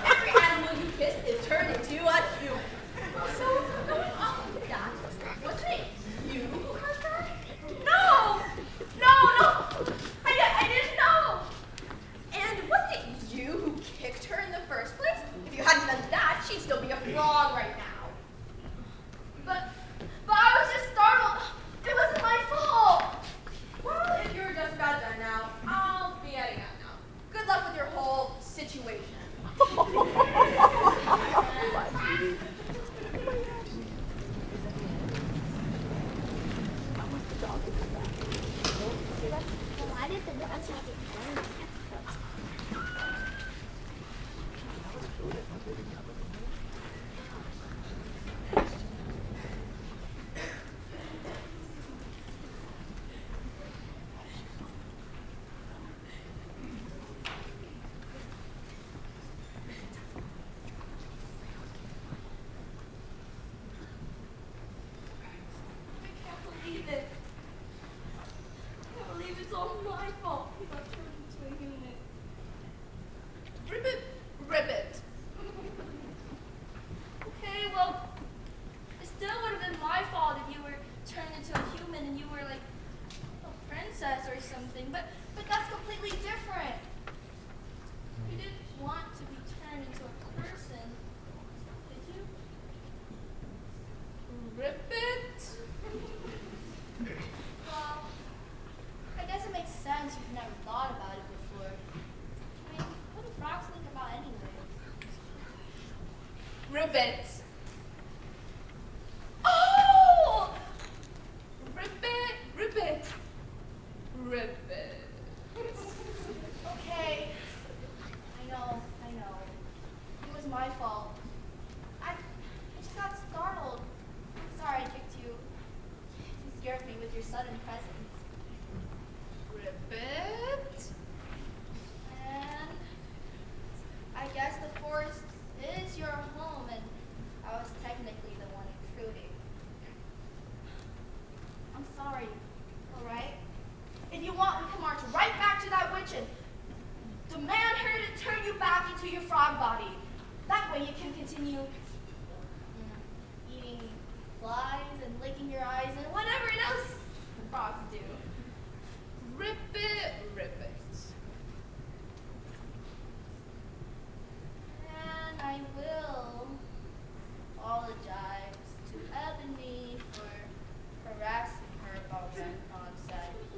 [SPEAKER 10] Every animal you kiss is turned into a human. So, going off of that, wasn't it you who cursed her?
[SPEAKER 7] No! No! I didn't know!
[SPEAKER 10] And wasn't it you who kicked her in the first place? If you hadn't done that, she'd still be a frog right now.
[SPEAKER 7] But I was just startled. It wasn't my fault.
[SPEAKER 10] Well, if you're just about done now, I'll be heading out now. Good luck with your whole situation.
[SPEAKER 6] Why did the dogs have to burn?
[SPEAKER 7] I can't believe it. I can't believe it's all my fault. I got turned into a human. Ribbit. Okay, well, it still would have been my fault if you were turned into a human and you were like a princess or something. But that's completely different. You didn't want to be turned into a person, did you? Ribbit? Well, I guess it makes sense you've never thought about it before. I mean, what do frogs think about anyway?
[SPEAKER 10] Ribbit.
[SPEAKER 7] Oh! Ribbit. Okay. I know. It was my fault. I just got startled. Sorry I kicked you. You scared me with your sudden presence.
[SPEAKER 10] Ribbit.
[SPEAKER 7] And I guess the forest is your home, and I was technically the one intruding. I'm sorry, alright? If you want, we can march right back to that witch and demand her to turn you back into your frog body. That way you can continue eating flies and licking your eyes and whatever else frogs do.
[SPEAKER 10] Ribbit.
[SPEAKER 7] And I will apologize to Ebony for harassing her about that nonsense.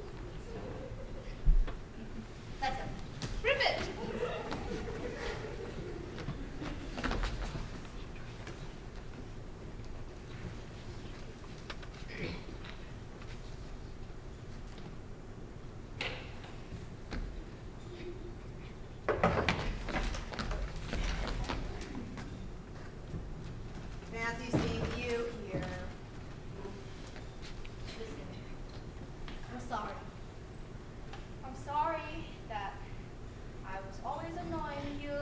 [SPEAKER 7] sorry. I'm sorry that I was always annoying you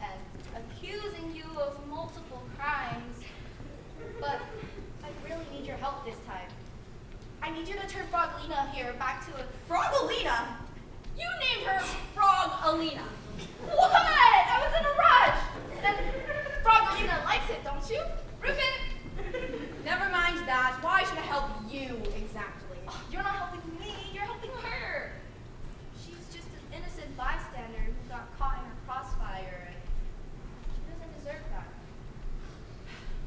[SPEAKER 7] and accusing you of multiple crimes. But I really need your help this time. I need you to turn Frogalina here back to a Frogalina? You named her Frogalina. What? I was in a rush. And Frogalina likes it, don't you? Ribbit.
[SPEAKER 10] Never mind that. Why should I help you exactly?
[SPEAKER 7] You're not helping me, you're helping her. She's just an innocent bystander who got caught in her crossfire, and she doesn't deserve that.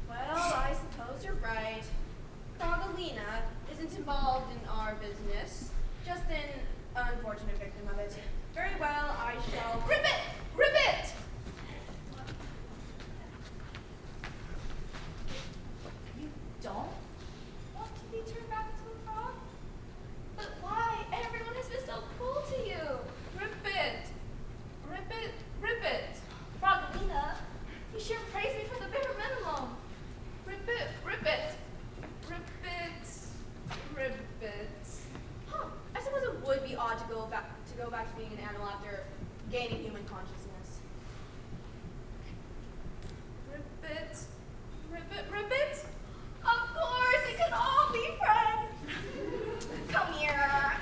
[SPEAKER 10] Well, I suppose you're right. Frogalina isn't involved in our business, just an unfortunate victim of it. Very well, I shall...
[SPEAKER 7] Ribbit! Ribbit! You don't want to be turned back into a frog? But why? Everyone has been so cool to you.
[SPEAKER 10] Ribbit! Ribbit! Ribbit!
[SPEAKER 7] Frogalina, you sure praise me for the bare minimum.
[SPEAKER 10] Ribbit! Ribbit! Ribbit! Ribbit! Huh. I suppose it would be odd to go back to being an animal after gaining human consciousness. Ribbit! Ribbit! Ribbit!
[SPEAKER 7] Of course, it can all be friends. Come here.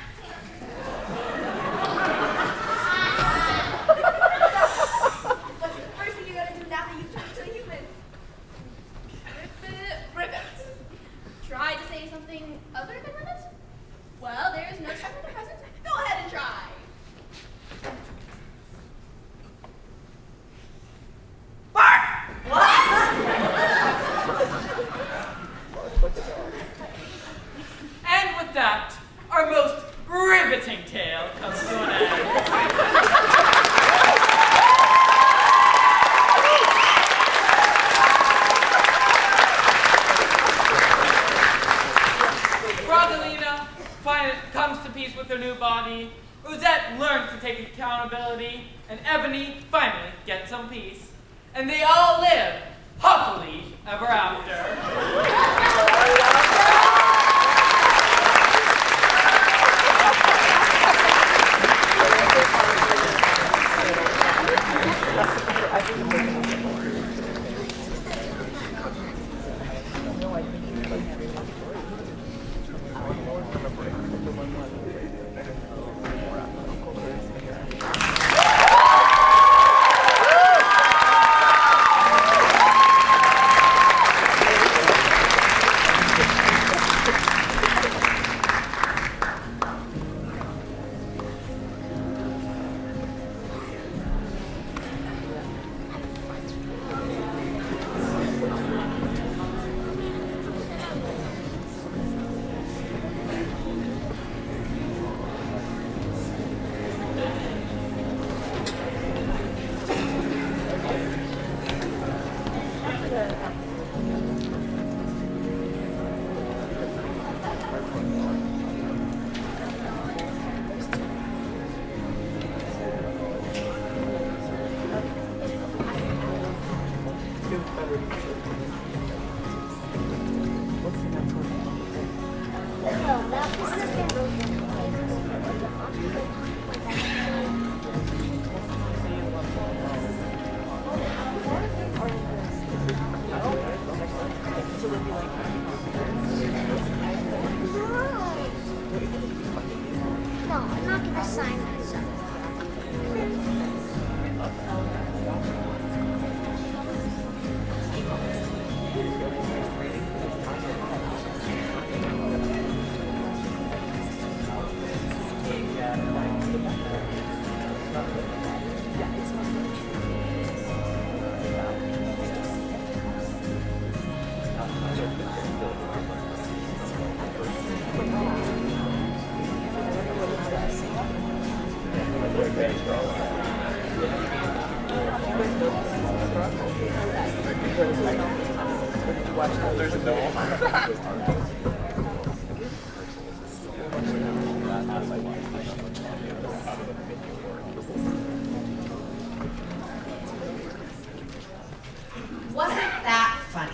[SPEAKER 7] What's the first thing you gotta do now that you've turned into a human?
[SPEAKER 10] Ribbit! Ribbit!
[SPEAKER 7] Try to say something other than ribbit? Well, there is no time in the present. Go ahead and try.
[SPEAKER 8] And with that, our most riveting tale comes to an end. Frogalina comes to peace with her new body, Rosette learns to take accountability, and Ebony finally gets some peace. And they all live happily ever after.
[SPEAKER 6] No, I'm not going to sign myself.
[SPEAKER 1] Wasn't that funny?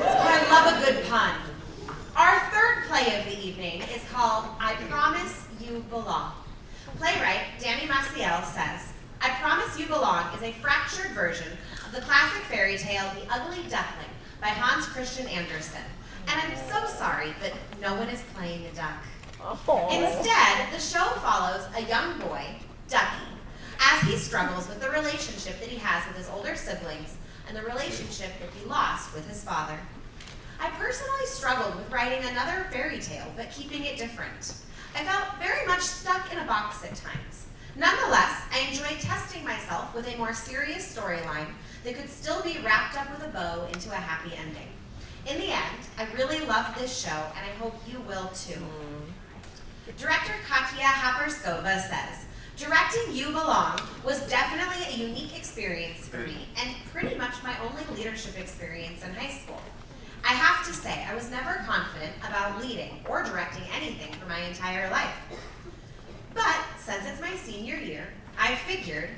[SPEAKER 1] Oh, I love a good pun. Our third play of the evening is called called I Promise You Belong. Playwright Danny Maciel says, I Promise You Belong is a fractured version of the classic fairy tale The Ugly Duckling by Hans Christian Andersen. And I'm so sorry, but no one is playing a duck. Instead, the show follows a young boy, Ducky, as he struggles with the relationship that he has with his older siblings and the relationship that he lost with his father. I personally struggled with writing another fairy tale, but keeping it different. I felt very much stuck in a box at times. Nonetheless, I enjoyed testing myself with a more serious storyline that could still be wrapped up with a bow into a happy ending. In the end, I really loved this show, and I hope you will too. Director Katya Haperskova says, directing You Belong was definitely a unique experience for me, and pretty much my only leadership experience in high school. I have to say, I was never confident about leading or directing anything for my entire life. But since it's my senior year, I figured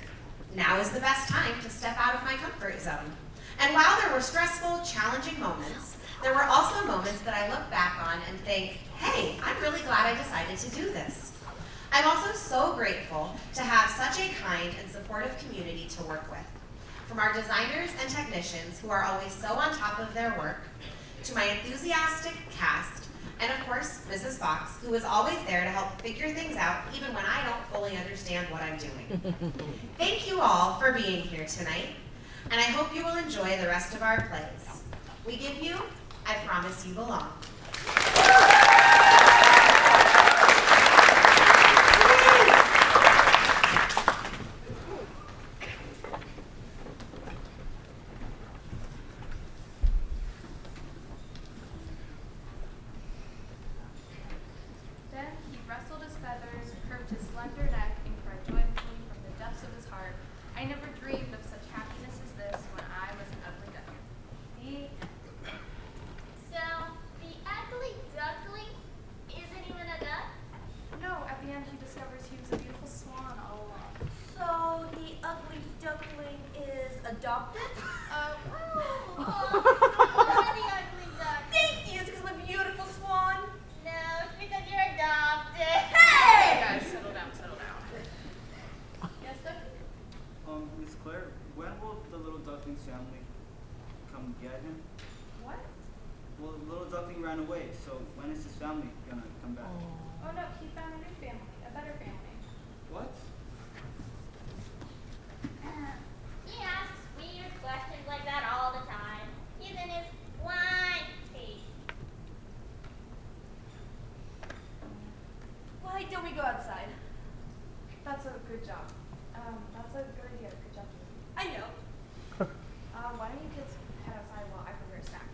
[SPEAKER 1] now is the best time to step out of my comfort zone. And while there were stressful, challenging moments, there were also moments that I look back on and think, hey, I'm really glad I decided to do this. I'm also so grateful to have such a kind and supportive community to work with. From our designers and technicians who are always so on top of their work, to my enthusiastic cast, and of course, Mrs. Fox, who is always there to help figure things out even when I don't fully understand what I'm doing. Thank you all for being here tonight, and I hope you will enjoy the rest of our plays. We give you I Promise You Belong.
[SPEAKER 7] Then he rustled his feathers, curved his slender neck, and cried joyfully from the depths of his heart, I never dreamed of such happiness as this when I was an ugly duckling.
[SPEAKER 6] So, the ugly duckling isn't even a duck?
[SPEAKER 7] No, at the end he discovers he was a beautiful swan all along.
[SPEAKER 3] So the ugly duckling is adopted?
[SPEAKER 6] Oh, you're the ugly duck.
[SPEAKER 3] Thank you, it's because I'm a beautiful swan.
[SPEAKER 6] No, it's because you're adopted.
[SPEAKER 7] Hey guys, settle down, settle down. Yes, Ducky?
[SPEAKER 9] Miss Claire, when will the little duckling's family come get him?
[SPEAKER 7] What?
[SPEAKER 9] Well, the little duckling ran away, so when is his family gonna come back?
[SPEAKER 7] Oh no, he found a new family, a better family.
[SPEAKER 9] What?
[SPEAKER 6] He asks weird questions like that all the time. He's in his wine cage.
[SPEAKER 3] Why don't we go outside?
[SPEAKER 7] That's a good job. That's a good idea. Good job, Julie.
[SPEAKER 3] I know.
[SPEAKER 7] Why don't you kids head outside while I prepare a snack?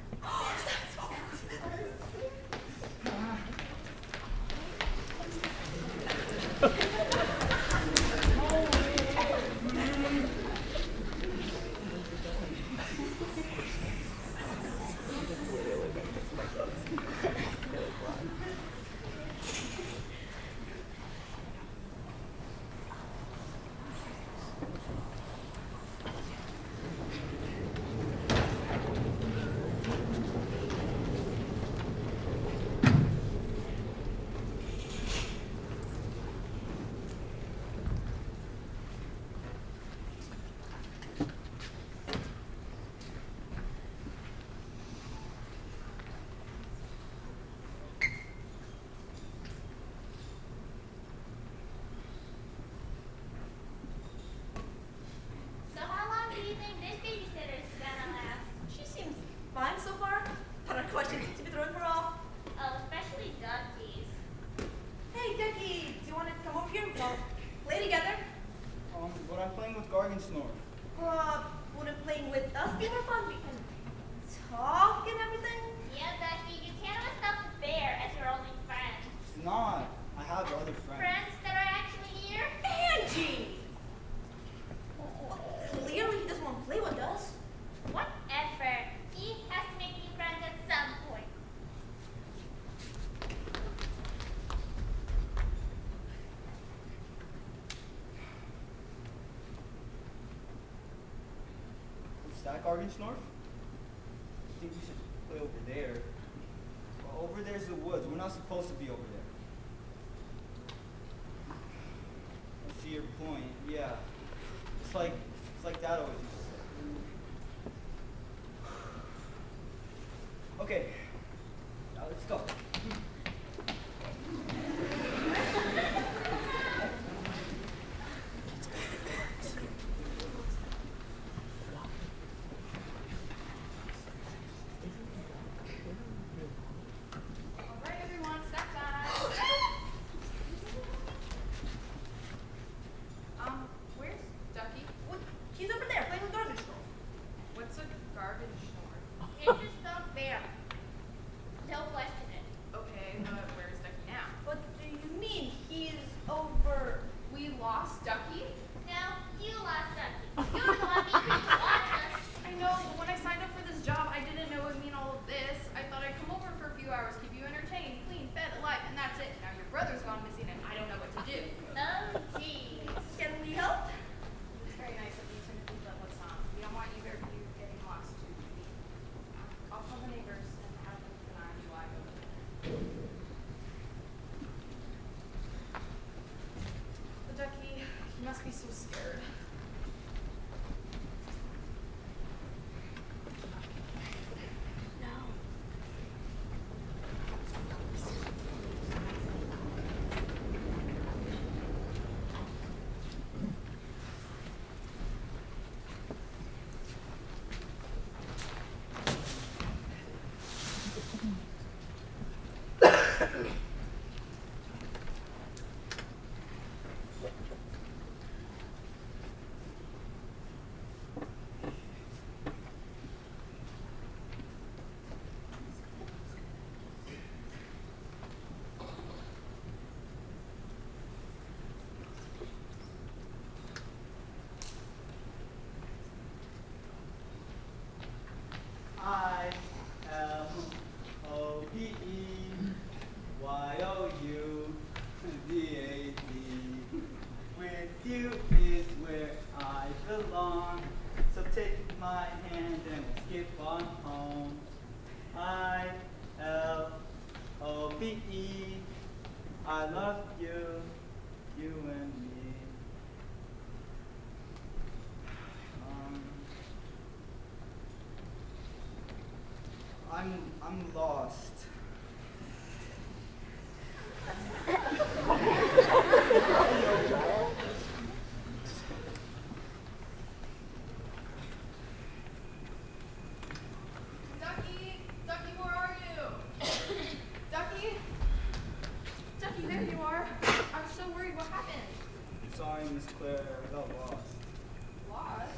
[SPEAKER 6] So how long do you think this babysitter's gonna last?
[SPEAKER 3] She seems fine so far, but our questions seem to be throwing her off.
[SPEAKER 6] Oh, especially Ducky's.
[SPEAKER 3] Hey, Ducky, do you want to come over here? We'll play together.
[SPEAKER 9] But I'm playing with Gargan Snore.
[SPEAKER 3] Wouldn't playing with us be more fun? We can talk and everything.
[SPEAKER 6] Yeah, Ducky, you can't always stop the bear as your only friend.
[SPEAKER 9] It's not. I have other friends.
[SPEAKER 6] Friends that are actually here?
[SPEAKER 3] Angie! Clearly he doesn't want to play with us.
[SPEAKER 6] Whatever. He has to make new friends at some point.
[SPEAKER 9] Is that Gargan Snore? I think we should play over there. Well, over there's the woods. We're not supposed to be over there. It's like Dad always used to say. Okay, now let's go.
[SPEAKER 7] All right, everyone, snack time. Where's Ducky?
[SPEAKER 5] What? He's over there playing with garbage control.
[SPEAKER 7] What's a garbage store?
[SPEAKER 6] It's just up there. Don't question it.
[SPEAKER 7] Okay, but where's Ducky now?
[SPEAKER 5] What do you mean? He's over.
[SPEAKER 7] We lost Ducky?
[SPEAKER 6] No, you lost Ducky. You're the one being lost us.
[SPEAKER 7] I know, but when I signed up for this job, I didn't know it would mean all of this. I thought I'd come over for a few hours, keep you entertained, clean, fed, alive, and that's it. Now your brother's gone missing and I don't know what to do.
[SPEAKER 6] Oh, geez.
[SPEAKER 5] Can we help?
[SPEAKER 7] It's very nice of you to include that what's on. We don't want either of you getting lost too. I'll call the neighbors and have them keep an eye on you while I go to bed. The Ducky, he must be so scared.
[SPEAKER 9] I-L-O-V-E-Y-O-U-D-A-D. With you is where I belong. So take my hand and we'll skip on home. I-L-O-V-E. I love you, you and me. I'm lost.
[SPEAKER 7] Ducky! Ducky, where are you? Ducky? Ducky, there you are. I was so worried. What happened?
[SPEAKER 9] Sorry, Miss Claire, I got lost.
[SPEAKER 7] Lost?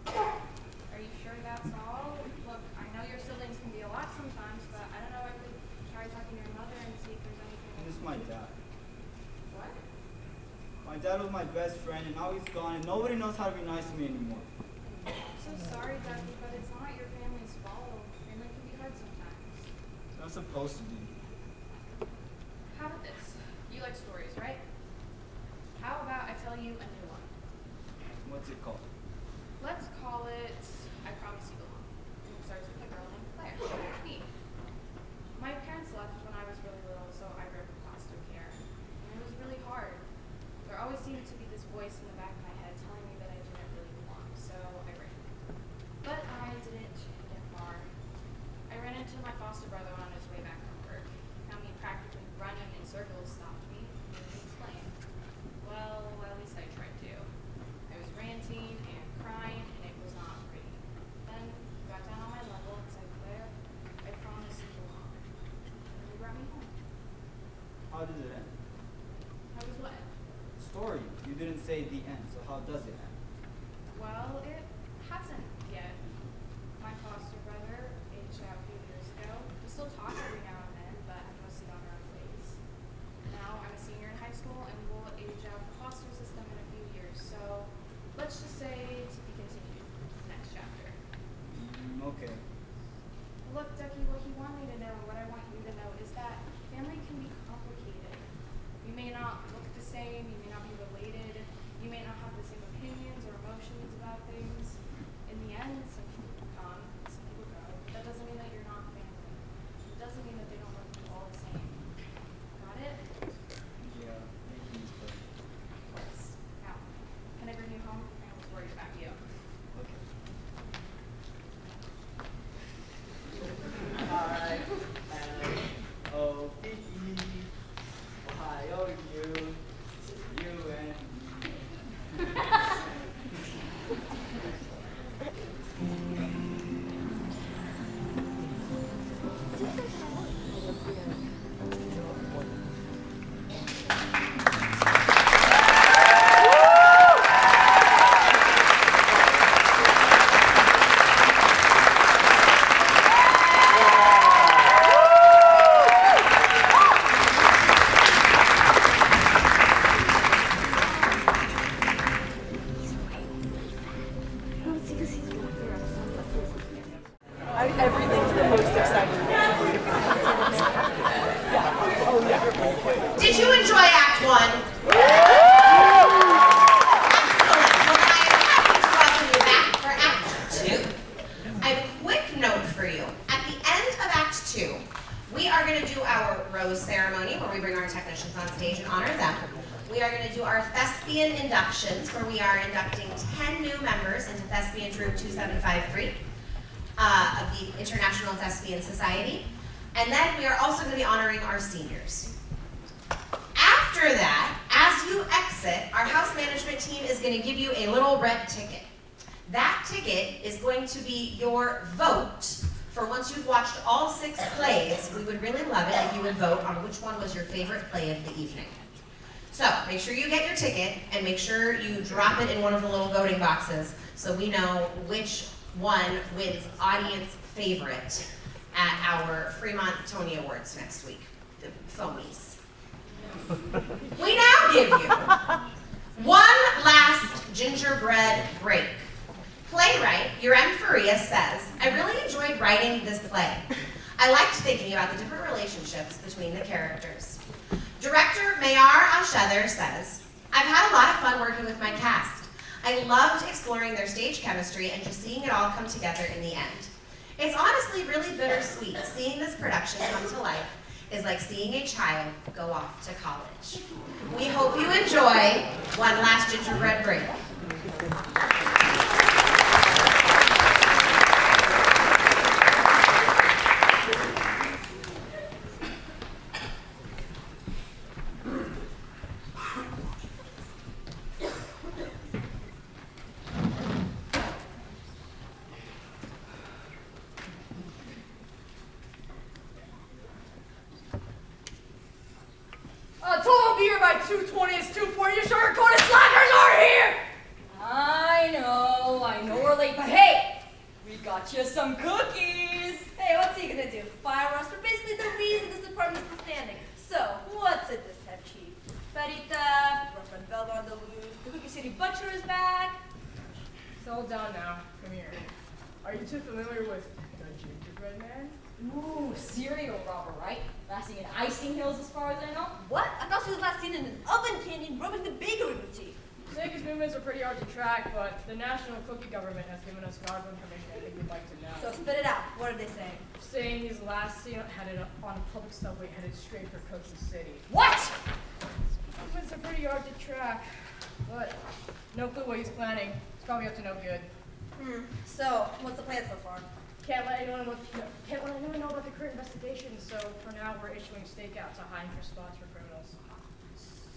[SPEAKER 7] Are you sure that's all? Look, I know your siblings can be a lot sometimes, but I don't know if I could try talking to your mother and see if there's anything.
[SPEAKER 9] This is my dad.
[SPEAKER 7] What?
[SPEAKER 9] My dad was my best friend, and now he's gone, and nobody knows how to be nice to me anymore.
[SPEAKER 7] I'm so sorry, Ducky, but it's not your family's fault. Family can be hard sometimes.
[SPEAKER 9] It's not supposed to be.
[SPEAKER 7] How about this? You like stories, right? How about I tell you a new one?
[SPEAKER 9] What's it called?
[SPEAKER 7] Let's call it I Promise You Belong. And it starts with a girl named Claire. That's me. My parents left when I was really little, so I grew up in foster care. And it was really hard. There always seemed to be this voice in the back of my head telling me that I didn't really belong, so I ran. But I didn't get far. I ran into my foster brother on his way back from work. Found me practically running in circles, stopped me, and made me explain. Well, at least I tried to. I was ranting and crying, and it was not pretty. Then he got down on my level and said, Claire, I promise you belong. And he brought me home.
[SPEAKER 9] How does it end?
[SPEAKER 7] How was what?
[SPEAKER 9] Story. You didn't say the end, so how does it end?
[SPEAKER 7] Well, it hasn't yet. My foster brother aged out a few years ago. We still talk every now and then, but have mostly gone our own ways. Now I'm a senior in high school, and we'll age out the foster system in a few years. So let's just say to be continued. Next chapter.
[SPEAKER 9] Okay.
[SPEAKER 7] Look, Ducky, what he wanted me to know, what I want you to know, is that family can be complicated. You may not look the same, you may not be related, you may not have the same opinions or emotions about things. In the end, some people come, some people go. But that doesn't mean that you're not family. It doesn't mean that they don't love you all the same. Got it?
[SPEAKER 9] Yeah, maybe, but
[SPEAKER 7] Of course. Now, can I bring you home? I was worried
[SPEAKER 9] know you, you and me.
[SPEAKER 5] Everything's the most exciting.
[SPEAKER 1] Did you enjoy Act 1? Excellent. Well, I am happy to welcome you back for Act 2. I have a quick note for you. At the end of Act 2, we are going to do our rose ceremony where we bring our technicians on stage and honor them. We are going to do our thespian inductions where we are inducting 10 new members into Thespian Troop 2753. Of the International Thespian Society. And then we are also going to be honoring our seniors. After that, as you exit, our house management team is going to give you a little red ticket. That ticket is going to be your vote for once you've watched all 6 plays. We would really love it if you would vote on which one was your favorite play of the evening. So make sure you get your ticket and make sure you drop it in one of the little voting boxes so we know which one wins audience favorite at our Fremont Tony Awards next week, the Foamies. We now give you one last gingerbread break. Playwright Urem Faria says, I really enjoyed writing this play. I liked thinking about the different relationships between the characters. Director Mayar Alshether says, I've had a lot of fun working with my cast. I loved exploring their stage chemistry and just seeing it all come together in the end. It's honestly really bittersweet. Seeing this production come to life is like seeing a child go off to college. We hope you enjoy One Last Gingerbread Break.
[SPEAKER 10] Total beer by 220 is 240. You sugar-coated slackers are here! I know we're late, but hey! We got you some cookies! Hey, what's he gonna do? Fire us? We're basically the reason this department's still standing. So, what's in this head, Chief? Petty theft, rough and velvet on the loose, the Cookie City Butcher is back.
[SPEAKER 11] Settle down now. Come here. Are you too familiar with the gingerbread man?
[SPEAKER 10] Ooh, serial robber, right? Last seen in Icing Hills as far as I know. What? I thought she was last seen in an oven canyon rubbing the bakery boutique.
[SPEAKER 11] Snakey's movements are pretty hard to track, but the National Cookie Government has given us valuable information I think you'd like to know.
[SPEAKER 10] So spit it out. What are they saying?
[SPEAKER 11] Saying he's last seen headed on a public subway headed straight for Cookie City.
[SPEAKER 10] What?
[SPEAKER 11] Movements are pretty hard to track, but no clue what he's planning. He's probably up to no good.
[SPEAKER 10] So, what's the plan so far?
[SPEAKER 11] Can't let anyone know about the current investigation, so for now we're issuing stakeouts to high-interest spots for criminals.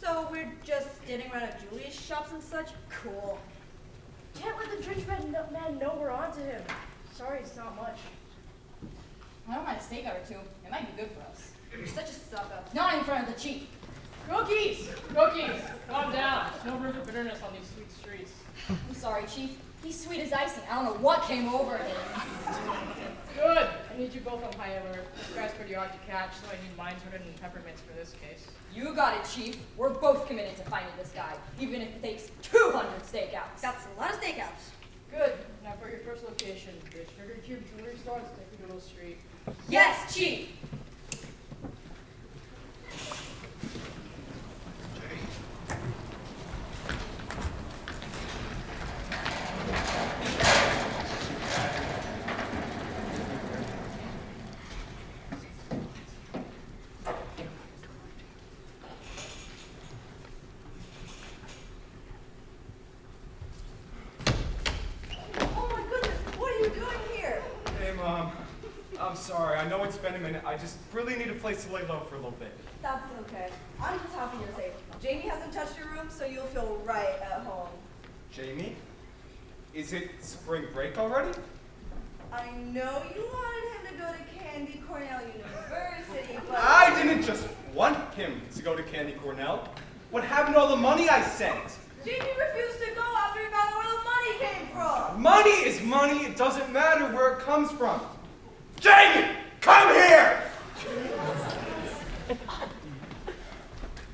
[SPEAKER 10] So we're just standing around at Julia's shops and such? Cool.
[SPEAKER 11] Can't let the gingerbread man know we're onto him. Sorry, it's not much.
[SPEAKER 10] I don't mind a stakeout or two. It might be good for us. You're such a sucker. Not in front of the chief.
[SPEAKER 11] Cookies! Cookies! Calm down. There's no room for bitterness on these sweet streets.
[SPEAKER 10] I'm sorry, Chief. He's sweet as icing. I don't know what came over him.
[SPEAKER 11] Good. I need you both on high alert. This guy's pretty hard to catch, so I need mines rooted in peppermints for this case.
[SPEAKER 10] You got it, Chief. We're both committed to finding this guy, even if it takes 200 stakeouts. That's a lot of stakeouts.
[SPEAKER 11] Good. Now for your first location, the Sugar Cube Jewelry Store on Snickerdoodle Street.
[SPEAKER 10] Yes, Chief.
[SPEAKER 4] I'm sorry. I know it's been a minute. I just really need a place to lay low for a little bit.
[SPEAKER 3] That's okay. I'm just happy you're safe. Jamie hasn't touched your room, so you'll feel right at home.
[SPEAKER 4] Jamie? Is it spring break already?
[SPEAKER 3] I know you wanted him to go to Candy Cornell University, but...
[SPEAKER 4] I didn't just want him to go to Candy Cornell. What happened to all the money I sent?
[SPEAKER 3] Jamie refused to go after he found out where the money came from.
[SPEAKER 4] Money is money. It doesn't matter where it comes from. Jamie, come here!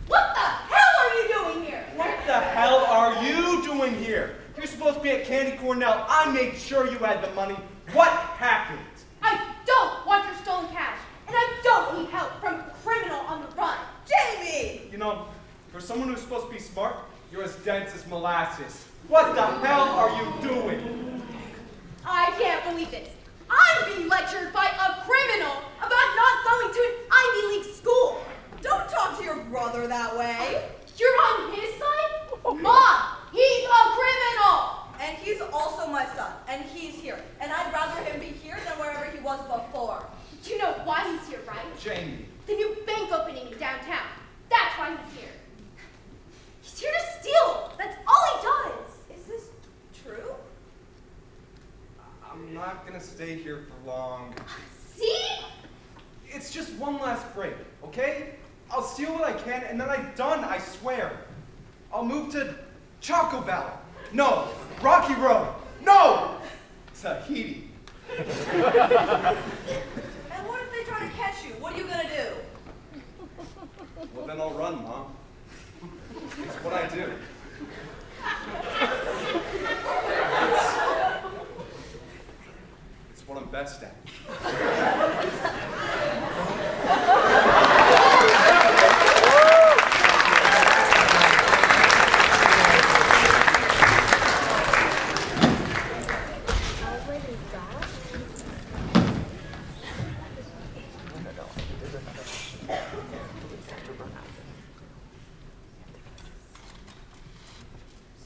[SPEAKER 3] What the hell are you doing here?
[SPEAKER 4] What the hell are you doing here? You're supposed to be at Candy Cornell. I made sure you had the money. What happened?
[SPEAKER 10] I don't want your stolen cash, and I don't need help from a criminal on the run.
[SPEAKER 3] Jamie!
[SPEAKER 4] You know, for someone who's supposed to be smart, you're as dense as molasses. What the hell are you doing?
[SPEAKER 10] I can't believe this. I'm being lectured by a criminal about not going to an Ivy League school.
[SPEAKER 3] Don't talk to your brother that way.
[SPEAKER 10] You're on his side? Mom, he's a criminal.
[SPEAKER 3] And he's also my son, and he's here. And I'd rather him be here than wherever he was before.
[SPEAKER 10] You know why he's here, right?
[SPEAKER 4] Jamie.
[SPEAKER 10] The new bank opening in downtown. That's why he's here. He's here to steal. That's all he does.
[SPEAKER 3] Is this true?
[SPEAKER 4] I'm not gonna stay here for long.
[SPEAKER 10] See?
[SPEAKER 4] It's just one last break, okay? I'll steal what I can, and then I'm done, I swear. I'll move to Choco Bell. No, Rocky Road. No! Tahiti.
[SPEAKER 3] And what if they try to catch you? What are you gonna do?
[SPEAKER 4] Well, then I'll run, Mom. It's what I do. It's what I'm best at.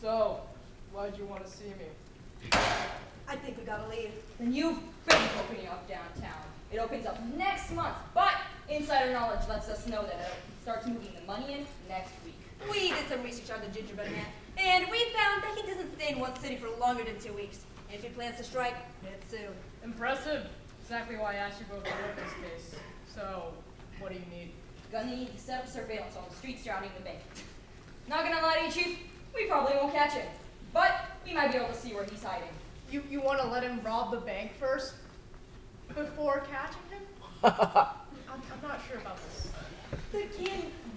[SPEAKER 11] So, why'd you want to see me?
[SPEAKER 3] I think we gotta leave.
[SPEAKER 12] The new bank opening up downtown. It opens up next month, but insider knowledge lets us know that it starts moving the money in next week.
[SPEAKER 3] We did some research on the gingerbread man, and we found that he doesn't stay in one city for longer than 2 weeks. And if he plans to strike, it's soon.
[SPEAKER 11] Impressive. Exactly why I asked you both to work this case. So, what do you need?
[SPEAKER 12] Gonna need to set up surveillance on the streets surrounding the bank. Not gonna lie to you, Chief, we probably won't catch him, but we might be able to see where he's hiding.
[SPEAKER 10] You want to let him rob the bank first? Before catching him? I'm not sure about this.
[SPEAKER 3] The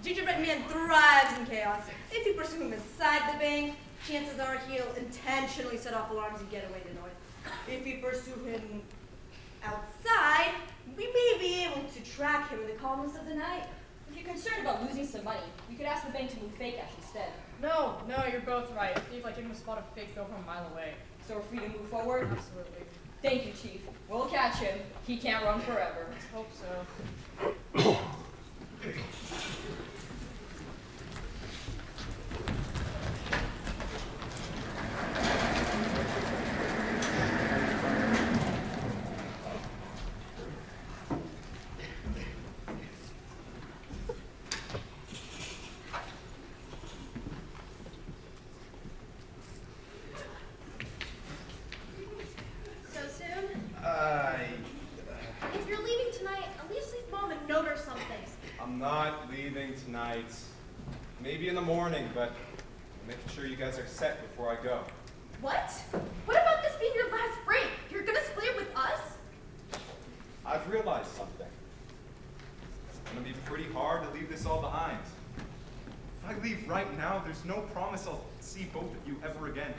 [SPEAKER 3] gingerbread man thrives in chaos. If you pursue him inside the bank, chances are he'll intentionally set off alarms and get away to the north. If you pursue him outside, we may be able to track him in the calmness of the night.
[SPEAKER 12] If you're concerned about losing some money, you could ask the bank to move fake cash instead.
[SPEAKER 11] No, you're both right. A thief like him would spot a fake bill from a mile away.
[SPEAKER 12] So we're free to move forward?
[SPEAKER 11] Absolutely.
[SPEAKER 12] Thank you, Chief. We'll catch him. He can't run forever.
[SPEAKER 11] Let's hope so.
[SPEAKER 10] So soon?
[SPEAKER 4] If
[SPEAKER 10] If you're leaving tonight, at least leave Mom a note or something.
[SPEAKER 4] I'm not leaving tonight. Maybe in the morning, but I'm making sure you guys are set before I go.
[SPEAKER 10] What? What about this being your last break? You're gonna split it with us?
[SPEAKER 4] I've realized something. It's gonna be pretty hard to leave this all behind. If I leave right now, there's no promise I'll see both of you ever again.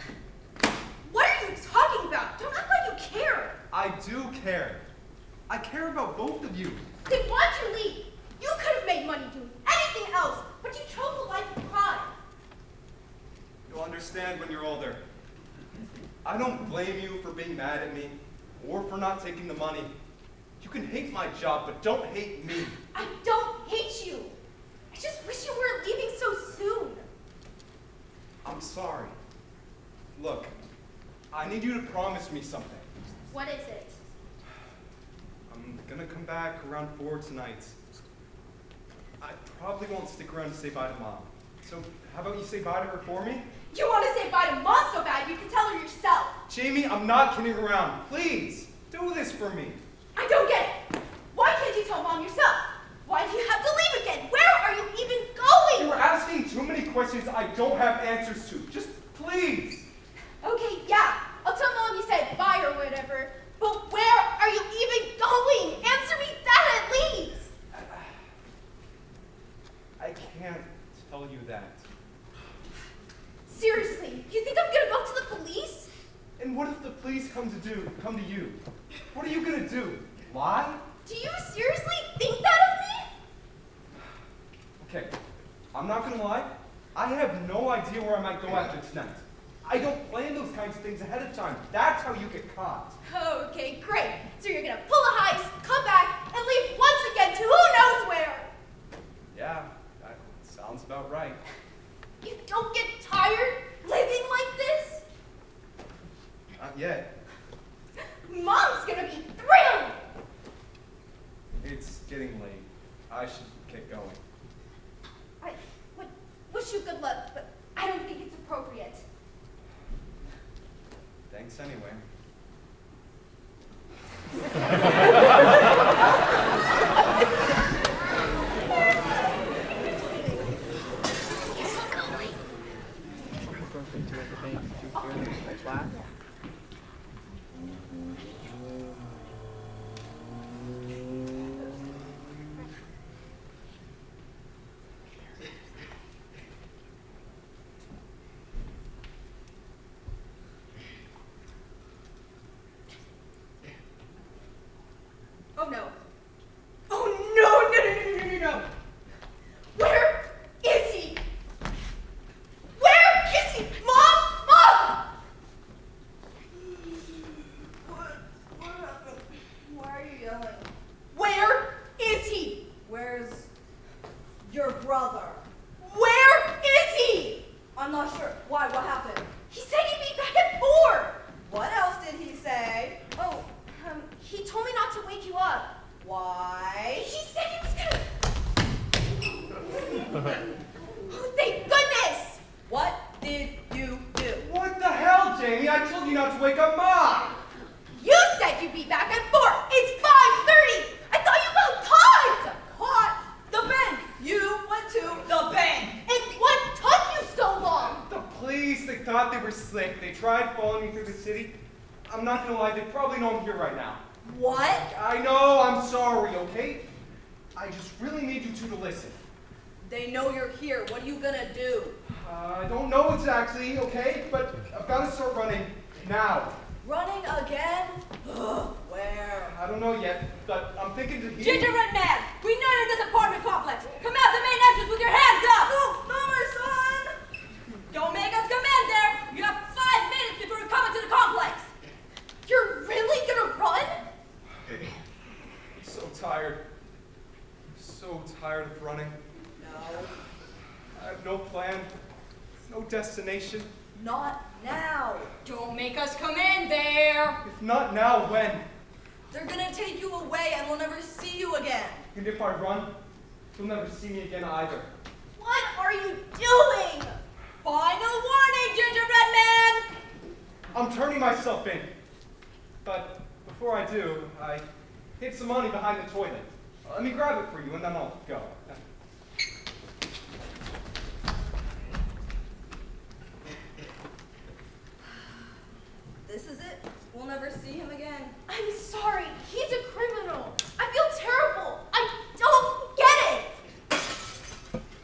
[SPEAKER 10] What are you talking about? Don't act like you care.
[SPEAKER 4] I do care. I care about both of you.
[SPEAKER 10] Then why'd you leave? You could have made money doing anything else, but you chose a life of crime.
[SPEAKER 4] You'll understand when you're older. I don't blame you for being mad at me or for not taking the money. You can hate my job, but don't hate me.
[SPEAKER 10] I don't hate you. I just wish you weren't leaving so soon.
[SPEAKER 4] I'm sorry. Look, I need you to promise me something.
[SPEAKER 10] What is it?
[SPEAKER 4] I'm gonna come back around 4 tonight. I probably won't stick around to say bye to Mom. So how about you say bye to her for me?
[SPEAKER 10] You want to say bye to Mom so bad you can tell her yourself.
[SPEAKER 4] Jamie, I'm not kidding around. Please, do this for me.
[SPEAKER 10] I don't get it. Why can't you tell Mom yourself? Why do you have to leave again? Where are you even going?
[SPEAKER 4] You were asking too many questions I don't have answers to. Just please.
[SPEAKER 10] Okay, yeah. I'll tell Mom you said bye or whatever. But where are you even going? Answer me that at least.
[SPEAKER 4] I can't tell you that.
[SPEAKER 10] Seriously, you think I'm gonna go to the police?
[SPEAKER 4] And what if the police come to you? What are you gonna do? Lie?
[SPEAKER 10] Do you seriously think that of me?
[SPEAKER 4] Okay, I'm not gonna lie. I have no idea where I might go after tonight. I don't plan those kinds of things ahead of time. That's how you get caught.
[SPEAKER 10] Okay, great. So you're gonna pull a heist, come back, and leave once again to who knows where.
[SPEAKER 4] Yeah, that sounds about right.
[SPEAKER 10] You don't get tired living like this?
[SPEAKER 4] Not yet.
[SPEAKER 10] Mom's gonna be thrilled.
[SPEAKER 4] It's getting late. I should get going.
[SPEAKER 10] I would wish you good luck, but I don't think it's appropriate.
[SPEAKER 4] Thanks anyway.
[SPEAKER 10] Oh no. Oh no. Where is he? Where is he? Mom! Mom!
[SPEAKER 3] What happened? Why are you yelling?
[SPEAKER 10] Where is he?
[SPEAKER 3] Where's your brother?
[SPEAKER 10] Where is he?
[SPEAKER 3] I'm not sure. Why? What happened?
[SPEAKER 10] He said he'd be back at 4.
[SPEAKER 3] What else did he say?
[SPEAKER 10] Oh, he told me not to wake you up.
[SPEAKER 3] Why?
[SPEAKER 10] He said he was gonna... Oh, thank goodness!
[SPEAKER 3] What did you do?
[SPEAKER 4] What the hell, Jamie? I told you not to wake up Mom!
[SPEAKER 10] You said you'd be back at 4. It's 5:30. I thought you got caught.
[SPEAKER 3] Caught the bank. You went to the bank.
[SPEAKER 10] And what took you so long?
[SPEAKER 4] The police, they thought they were slick. They tried following me through the city. I'm not gonna lie, they probably know I'm here right now.
[SPEAKER 3] What?
[SPEAKER 4] I know, I'm sorry, okay? I just really need you two to listen.
[SPEAKER 3] They know you're here. What are you gonna do?
[SPEAKER 4] I don't know exactly, okay? But I've got to start running now.
[SPEAKER 3] Running again? Ugh, where?
[SPEAKER 4] I don't know yet, but I'm thinking to
[SPEAKER 12] Gingerbread Man, we know you're in this apartment complex. Come out the main entrance with your hands up.
[SPEAKER 3] No, not my son!
[SPEAKER 12] Don't make us come in there. You have 5 minutes before we come into the complex.
[SPEAKER 10] You're really gonna run?
[SPEAKER 4] I'm so tired. So tired of running.
[SPEAKER 3] No,
[SPEAKER 4] I have no plan, no destination.
[SPEAKER 3] not now.
[SPEAKER 12] Don't make us come in there.
[SPEAKER 4] If not now, when?
[SPEAKER 3] They're gonna take you away and we'll never see you again.
[SPEAKER 4] And if I run, you'll never see me again either.
[SPEAKER 10] What are you doing?
[SPEAKER 12] Final warning, Gingerbread Man.
[SPEAKER 4] I'm turning myself in. But before I do, I hid some money behind the toilet. Let me grab it for you and then I'll go.
[SPEAKER 3] This is it. We'll never see him again.
[SPEAKER 10] I'm sorry. He's a criminal. I feel terrible. I don't get it.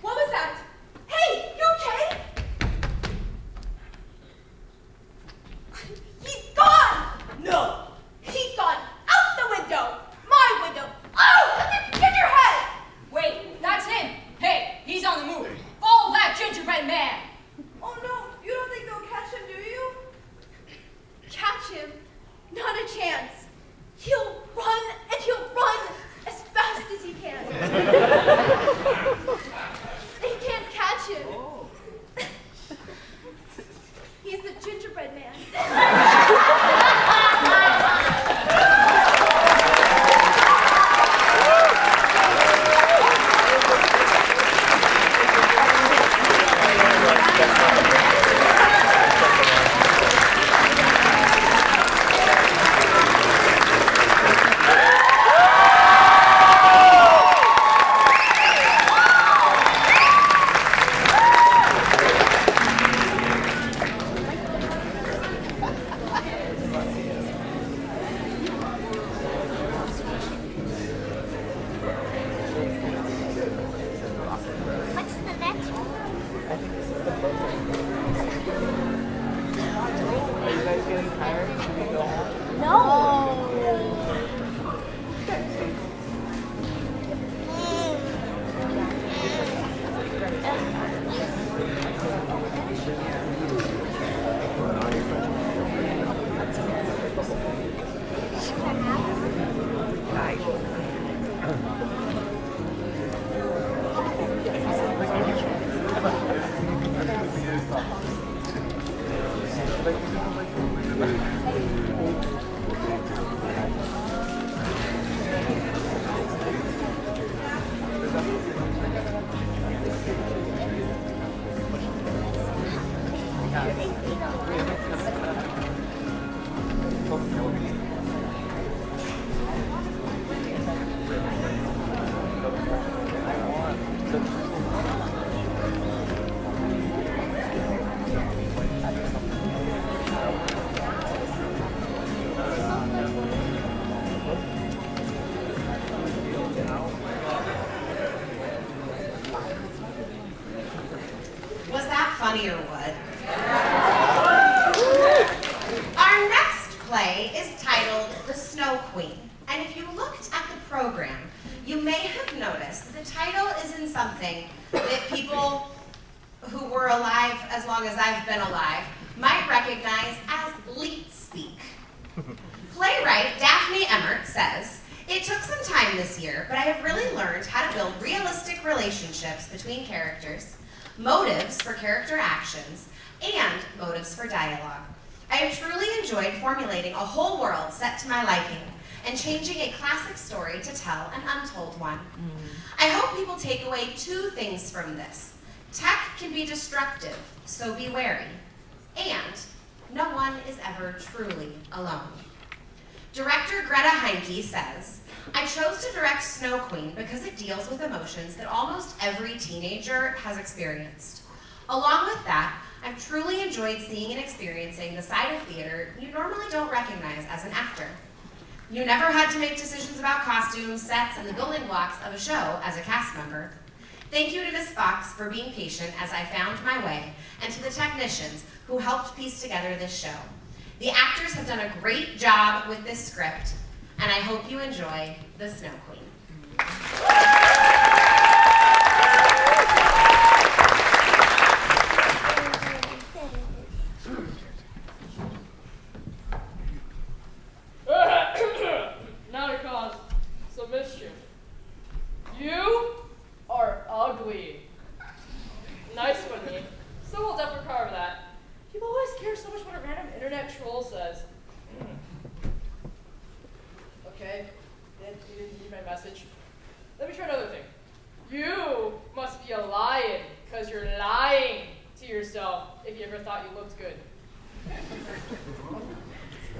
[SPEAKER 10] What was that? Hey, you okay? He's gone.
[SPEAKER 3] No!
[SPEAKER 10] He's gone out the window. My window. Oh, look at your head.
[SPEAKER 12] Wait, that's
[SPEAKER 1] Was that funny or what? Our next play is titled The Snow Queen. And if you looked at the program, you may have noticed the title isn't something that people who were alive as long as I've been alive might recognize as leet speak. Playwright Daphne Emmert says, "It took some time this year, but I have really learned how to build realistic relationships between characters, motives for character actions, and motives for dialogue. I have truly enjoyed formulating a whole world set to my liking and changing a classic story to tell an untold one. I hope people take away two things from this. Tech can be destructive, so be wary. And no one is ever truly alone." Director Greta Heinke says, "I chose to direct Snow Queen because it deals with emotions that almost every teenager has experienced. Along with that, I've truly enjoyed seeing and experiencing the side of theater you normally don't recognize as an actor. You never had to make decisions about costumes, sets, and the building blocks of a show as a cast member. Thank you to Miss Fox for being patient as I found my way, and to the technicians who helped piece together this show. The actors have done a great job with this script, and I hope you enjoy The Snow Queen."
[SPEAKER 11] Now to cause some mischief. You are ugly. Nice one, me. So we'll definitely carve that. People always care so much what a random internet troll says. Okay, you didn't read my message. Let me try another thing. You must be a lion, because you're lying to yourself if you ever thought you looked good.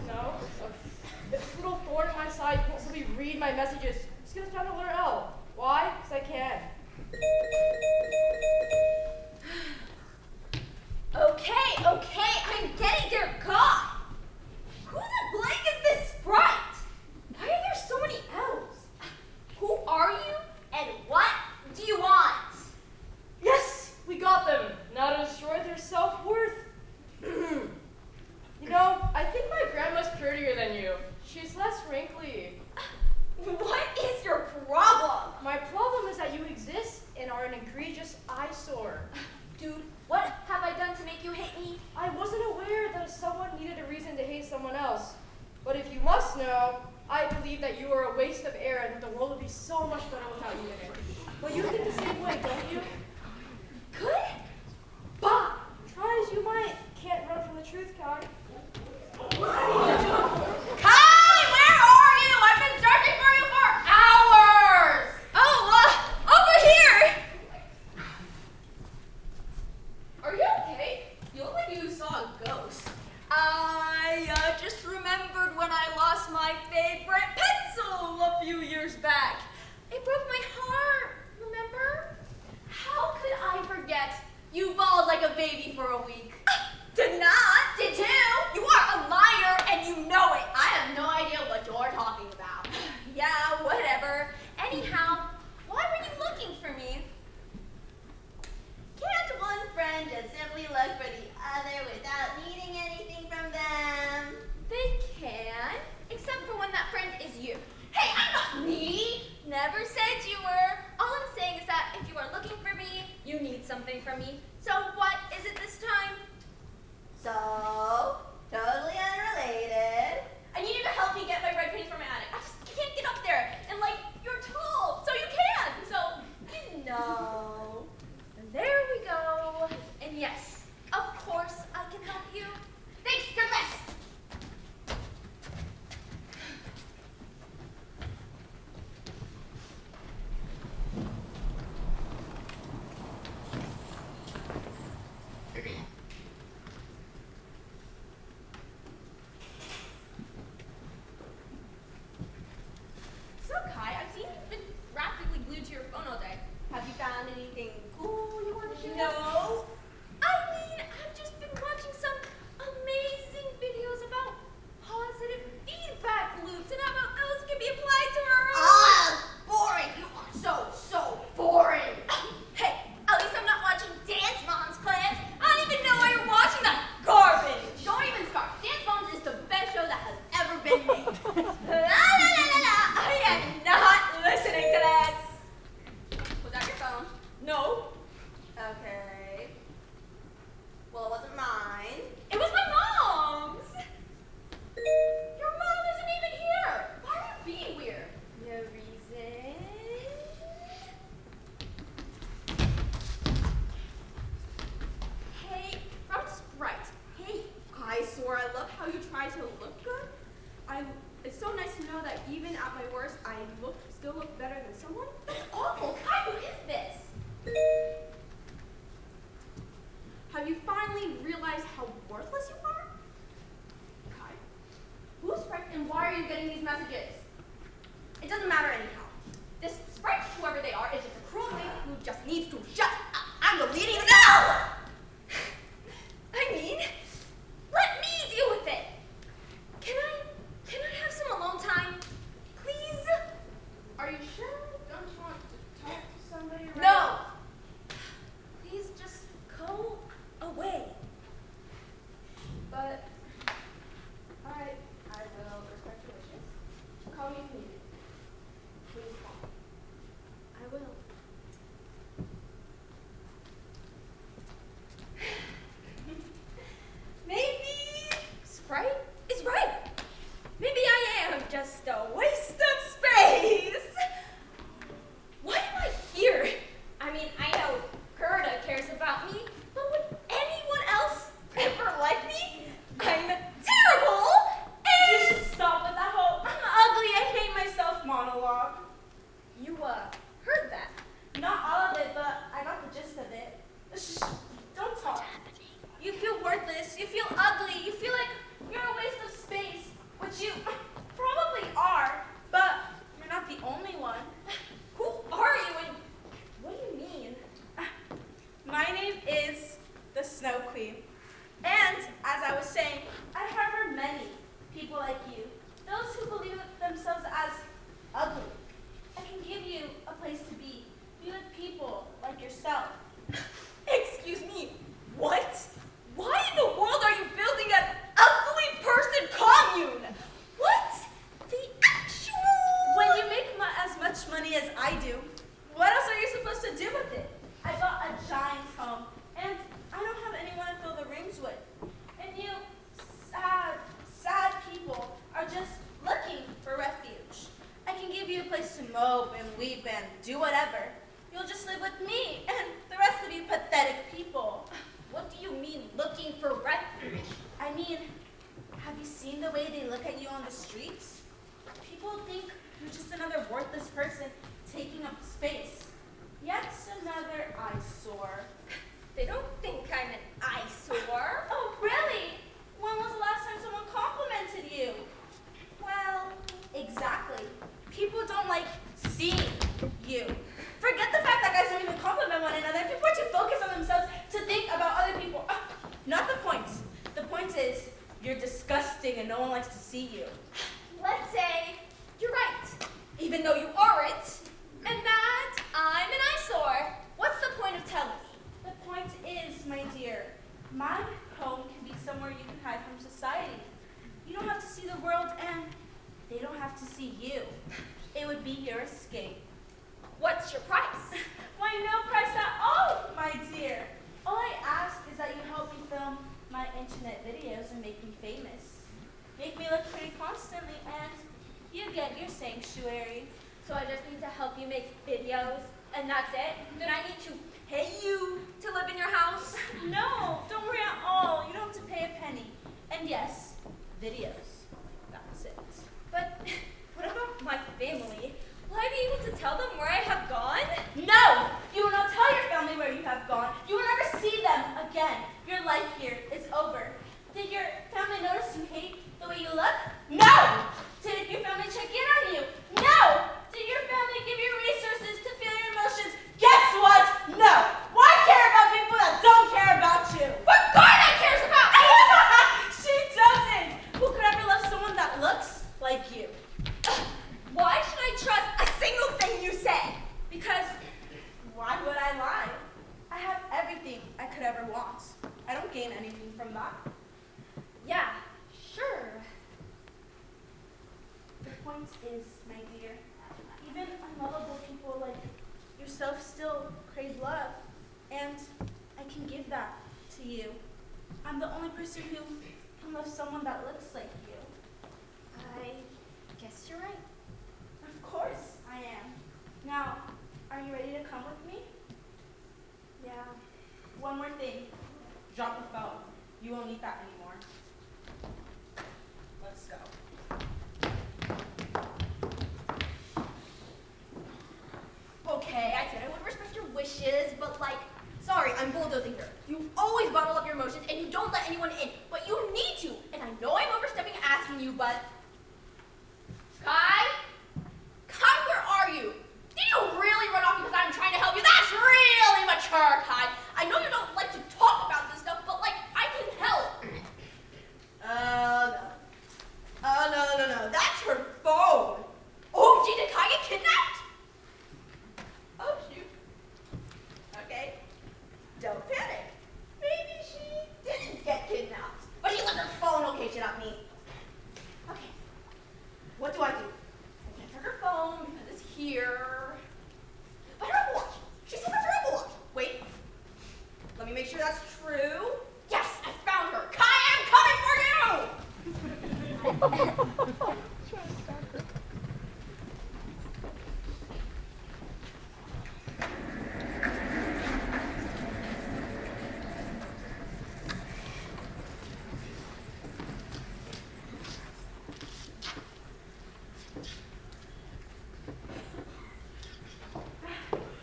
[SPEAKER 11] No? This little thorn in my side won't let me read my messages. Just gonna down to letter L. Why? Because I can.
[SPEAKER 10] Okay, I'm getting your God. Who the blank is this sprite? Why are there so many L's? Who are you, and what do you want?
[SPEAKER 11] Yes, we got them. Now to destroy their self-worth. You know, I think my grandma's prettier than you. She's less wrinkly.
[SPEAKER 10] What is your problem?
[SPEAKER 11] My problem is that you exist and are an egregious eyesore.
[SPEAKER 10] Dude, what have I done to make you hate me?
[SPEAKER 11] I wasn't aware that someone needed a reason to hate someone else. But if you must know, I believe that you are a waste of air and that the world would be so much better without you in it. But you think the same way, don't you?
[SPEAKER 10] Good?
[SPEAKER 11] Bah! Try as you might, can't run from the truth, Kai.
[SPEAKER 10] Kai, where are you? I've been searching for you for hours! Oh, over here! Are you okay? You look like you saw a ghost. I just remembered when I lost my favorite pencil a few years back. It broke my heart, remember? How could I forget? You bawled like a baby for a week. Did not. Did you? You are a liar and you know it. I have no idea what you're talking about. Yeah, whatever. Anyhow, why were you looking for me? Can't one friend just simply look for the other without needing anything from them? They can, except for when that friend is you. Hey, I'm not needy. Never said you were. All I'm saying is that if you are looking for me, you need something from me. So what is it this time? try to look good. It's so nice to know that even at my worst, I still look better than someone.
[SPEAKER 12] That's awful. Kai, who is this?
[SPEAKER 10] Have you finally realized how worthless you are?
[SPEAKER 12] Kai, who's Sprite and why are you getting these messages?
[SPEAKER 10] It doesn't matter anyhow.
[SPEAKER 12] This Sprite, whoever they are, is just a cruel lady who just needs to shut up.
[SPEAKER 10] I'm the leading.
[SPEAKER 12] No! I mean, let me deal with it.
[SPEAKER 10] Can I have some alone time? Please?
[SPEAKER 7] Are you sure? Don't you want to talk to somebody right
[SPEAKER 10] No! Please just go away.
[SPEAKER 7] But, alright, I will respect your wishes. Call me if needed. Please call.
[SPEAKER 10] I will. Maybe Sprite is right. Maybe I am just a waste of space. Why am I here? I mean, I know Gerda cares about me, but would anyone else ever like me? I'm terrible, and you should stop with that whole "I'm ugly, I hate myself" monologue. You heard that? Not all of it, but I got the gist of it. Shh, don't talk. You feel worthless, you feel ugly, you feel like you're a waste of space, which you probably are, but you're not the only one. Who are you and what do you mean? My name is the Snow Queen, and as I was saying, I harbor many people like you, those who believe themselves as ugly. I can give you a place to be with people like yourself. Excuse me, what? Why in the world are you building an ugly person commune? What? The actual... When you make as much money as I do, what else are you supposed to do with it? I bought a giant's home, and I don't have anyone to fill the rooms with. And you sad people are just looking for refuge. I can give you a place to mope and weep and do whatever. You'll just live with me and the rest of you pathetic people. What do you mean, looking for refuge? I mean, have you seen the way they look at you on the streets? People think you're just another worthless person taking up space. Yet another eyesore. They don't think I'm an eyesore. Oh, really? When was the last time someone complimented you? Well, exactly. People don't like seeing you. Forget the fact that guys don't even compliment one another. People are too focused on themselves to think about other people. Not the point. The point is, you're disgusting and no one likes to see you. Let's say you're right, even though you aren't, and that I'm an eyesore. What's the point of telling me? The point is, my dear, my home can be somewhere you can hide from society. You don't have to see the world, and they don't have to see you. It would be your escape. What's your price? Why, no price at all, my dear. All I ask is that you help me film my internet videos and make me famous. Make me look pretty constantly, and you get your sanctuary. So I just need to help you make videos, and that's it? Then I need to pay you to live in your house? No, don't worry at all. You don't have to pay a penny. And yes, videos. That's it. But what about my family? Will I be able to tell them where I have gone? No! You will not tell your family where you have gone. You will never see them again. Your life here is over. Did your family notice you hate the way you look? No! Did your family check in on you? No! Did your family give you resources to feel your emotions? Guess what? No! Why care about people that don't care about you? But Garda cares about me! She doesn't! Who could ever love someone that looks like you? Why should I trust a single thing you say? Because why would I lie? I have everything I could ever want. I don't gain anything from that. Yeah, sure. The point is, my dear, even unlovable people like yourself still crave love, and I can give that to you. I'm the only person who can love someone that looks like you. I guess you're right. Of course I am. Now, are you ready to come with me? Yeah. One more thing. Drop the phone. You won't need that anymore. wishes, but like, sorry, I'm bulldozing here. You always bottle up your emotions and you don't let anyone in, but you need to. And I know I'm overstepping asking you, but Kai? Kai, where are you? Did you really run off because I'm trying to help you? That's really mature, Kai. I know you don't like to talk about this stuff, but like, I can help. No. That's her phone. Oh, gee, did Kai get kidnapped? Oh, shoot. Okay. Don't panic. Maybe she didn't get kidnapped, but she left her phone location on me. Okay. What do? I can't track her phone because it's here. But her Apple Watch. She said that's her Apple Watch. Wait. Let me make sure that's true. Yes, I found her. Kai, I'm coming for you!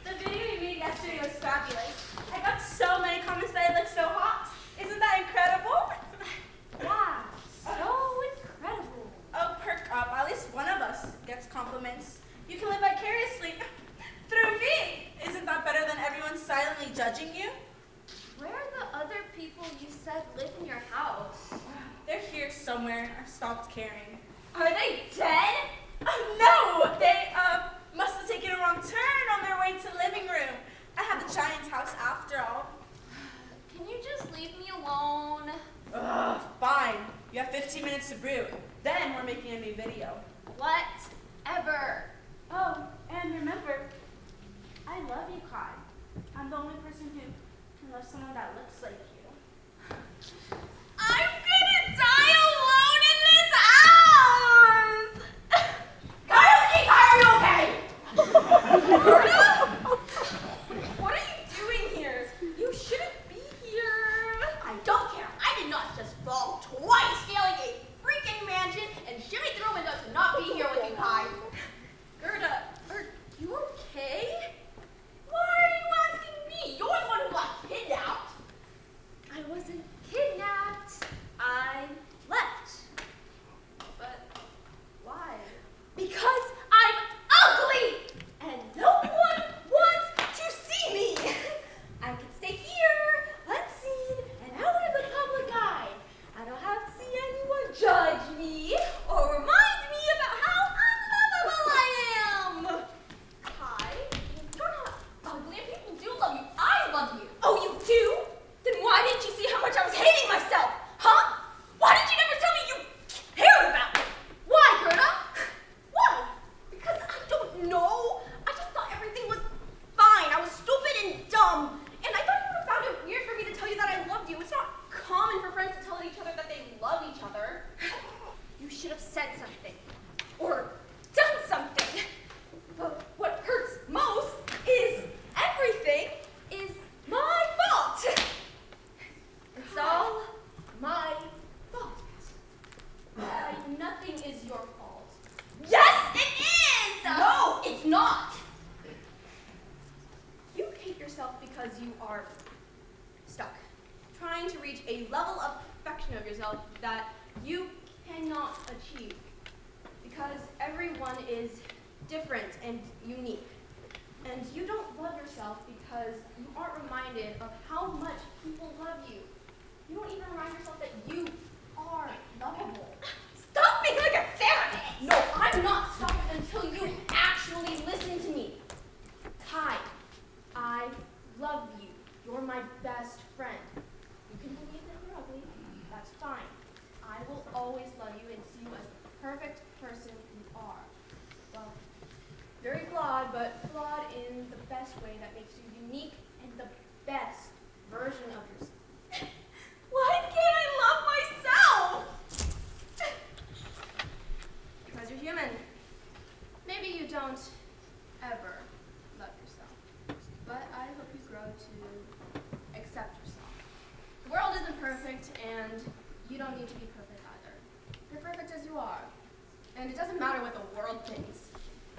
[SPEAKER 2] The video you made yesterday was fabulous. I got so many comments that I look so hot. Isn't that incredible?
[SPEAKER 10] Wow, so incredible.
[SPEAKER 2] Oh, perk up. At least one of us gets compliments. You can live vicariously through me. Isn't that better than everyone silently judging you?
[SPEAKER 10] Where are the other people you said live in your house?
[SPEAKER 2] They're here somewhere. I've stopped caring.
[SPEAKER 10] Are they dead?
[SPEAKER 2] No! They, must have taken a wrong turn on their way to the living room. I have the giant's house after all.
[SPEAKER 10] Can you just leave me alone?
[SPEAKER 2] Ugh, fine. You have 15 minutes to brew. Then we're making a new video.
[SPEAKER 10] Whatever.
[SPEAKER 2] Oh, and remember, I love you, Kai. I'm the only person who can love someone that looks like you.
[SPEAKER 10] I'm gonna die alone in this house! Kai, are you okay? What are you doing here? You shouldn't be here. I don't care. I did not just fall twice scaling a freaking mansion and shimmy through a window to not be here with you, Kai. Gerda, are you okay? Why are you asking me? You're the one who got kidnapped. I wasn't kidnapped. I left. But why? Because I'm ugly! And no one wants to see me! I can stay here, unseen, and out in the public eye. I don't have to see anyone judge me or remind me about how unlovable I am! Kai, you're not ugly and people do love you. I love you. Oh, you do? Then why didn't you see how much I was hating myself? Huh? Why did you never tell me you cared about me? Why, Gerda? Why? Because I don't know. I just thought everything was fine. I was stupid and dumb. And I thought you would have found it weird for me to tell you that I loved you. It's not common for friends to tell each other that they love each other. You should have said something. Or done something. But what hurts most is everything is my fault. It's all my fault. Nothing is your fault. Yes, it is! No, it's not. You hate yourself because you are stuck, trying to reach a level of perfection of yourself that you cannot achieve. Because everyone is different and unique. And you don't love yourself because you aren't reminded of how much people love you. You don't even remind yourself that you are lovable. Stop being like a therapist! No, I'm not stopping until you actually listen to me. Kai, I love you. You're my best friend. You can believe that you're ugly. That's fine. I will always love you and see you as the perfect person you are. Well, very flawed, but flawed in the best way that makes you unique and the best version of yourself. Why can't I love myself? Because you're human. Maybe you don't ever love yourself, but I hope you grow to accept yourself. The world isn't perfect, and you don't need to be perfect either. You're perfect as you are. And it doesn't matter what the world thinks.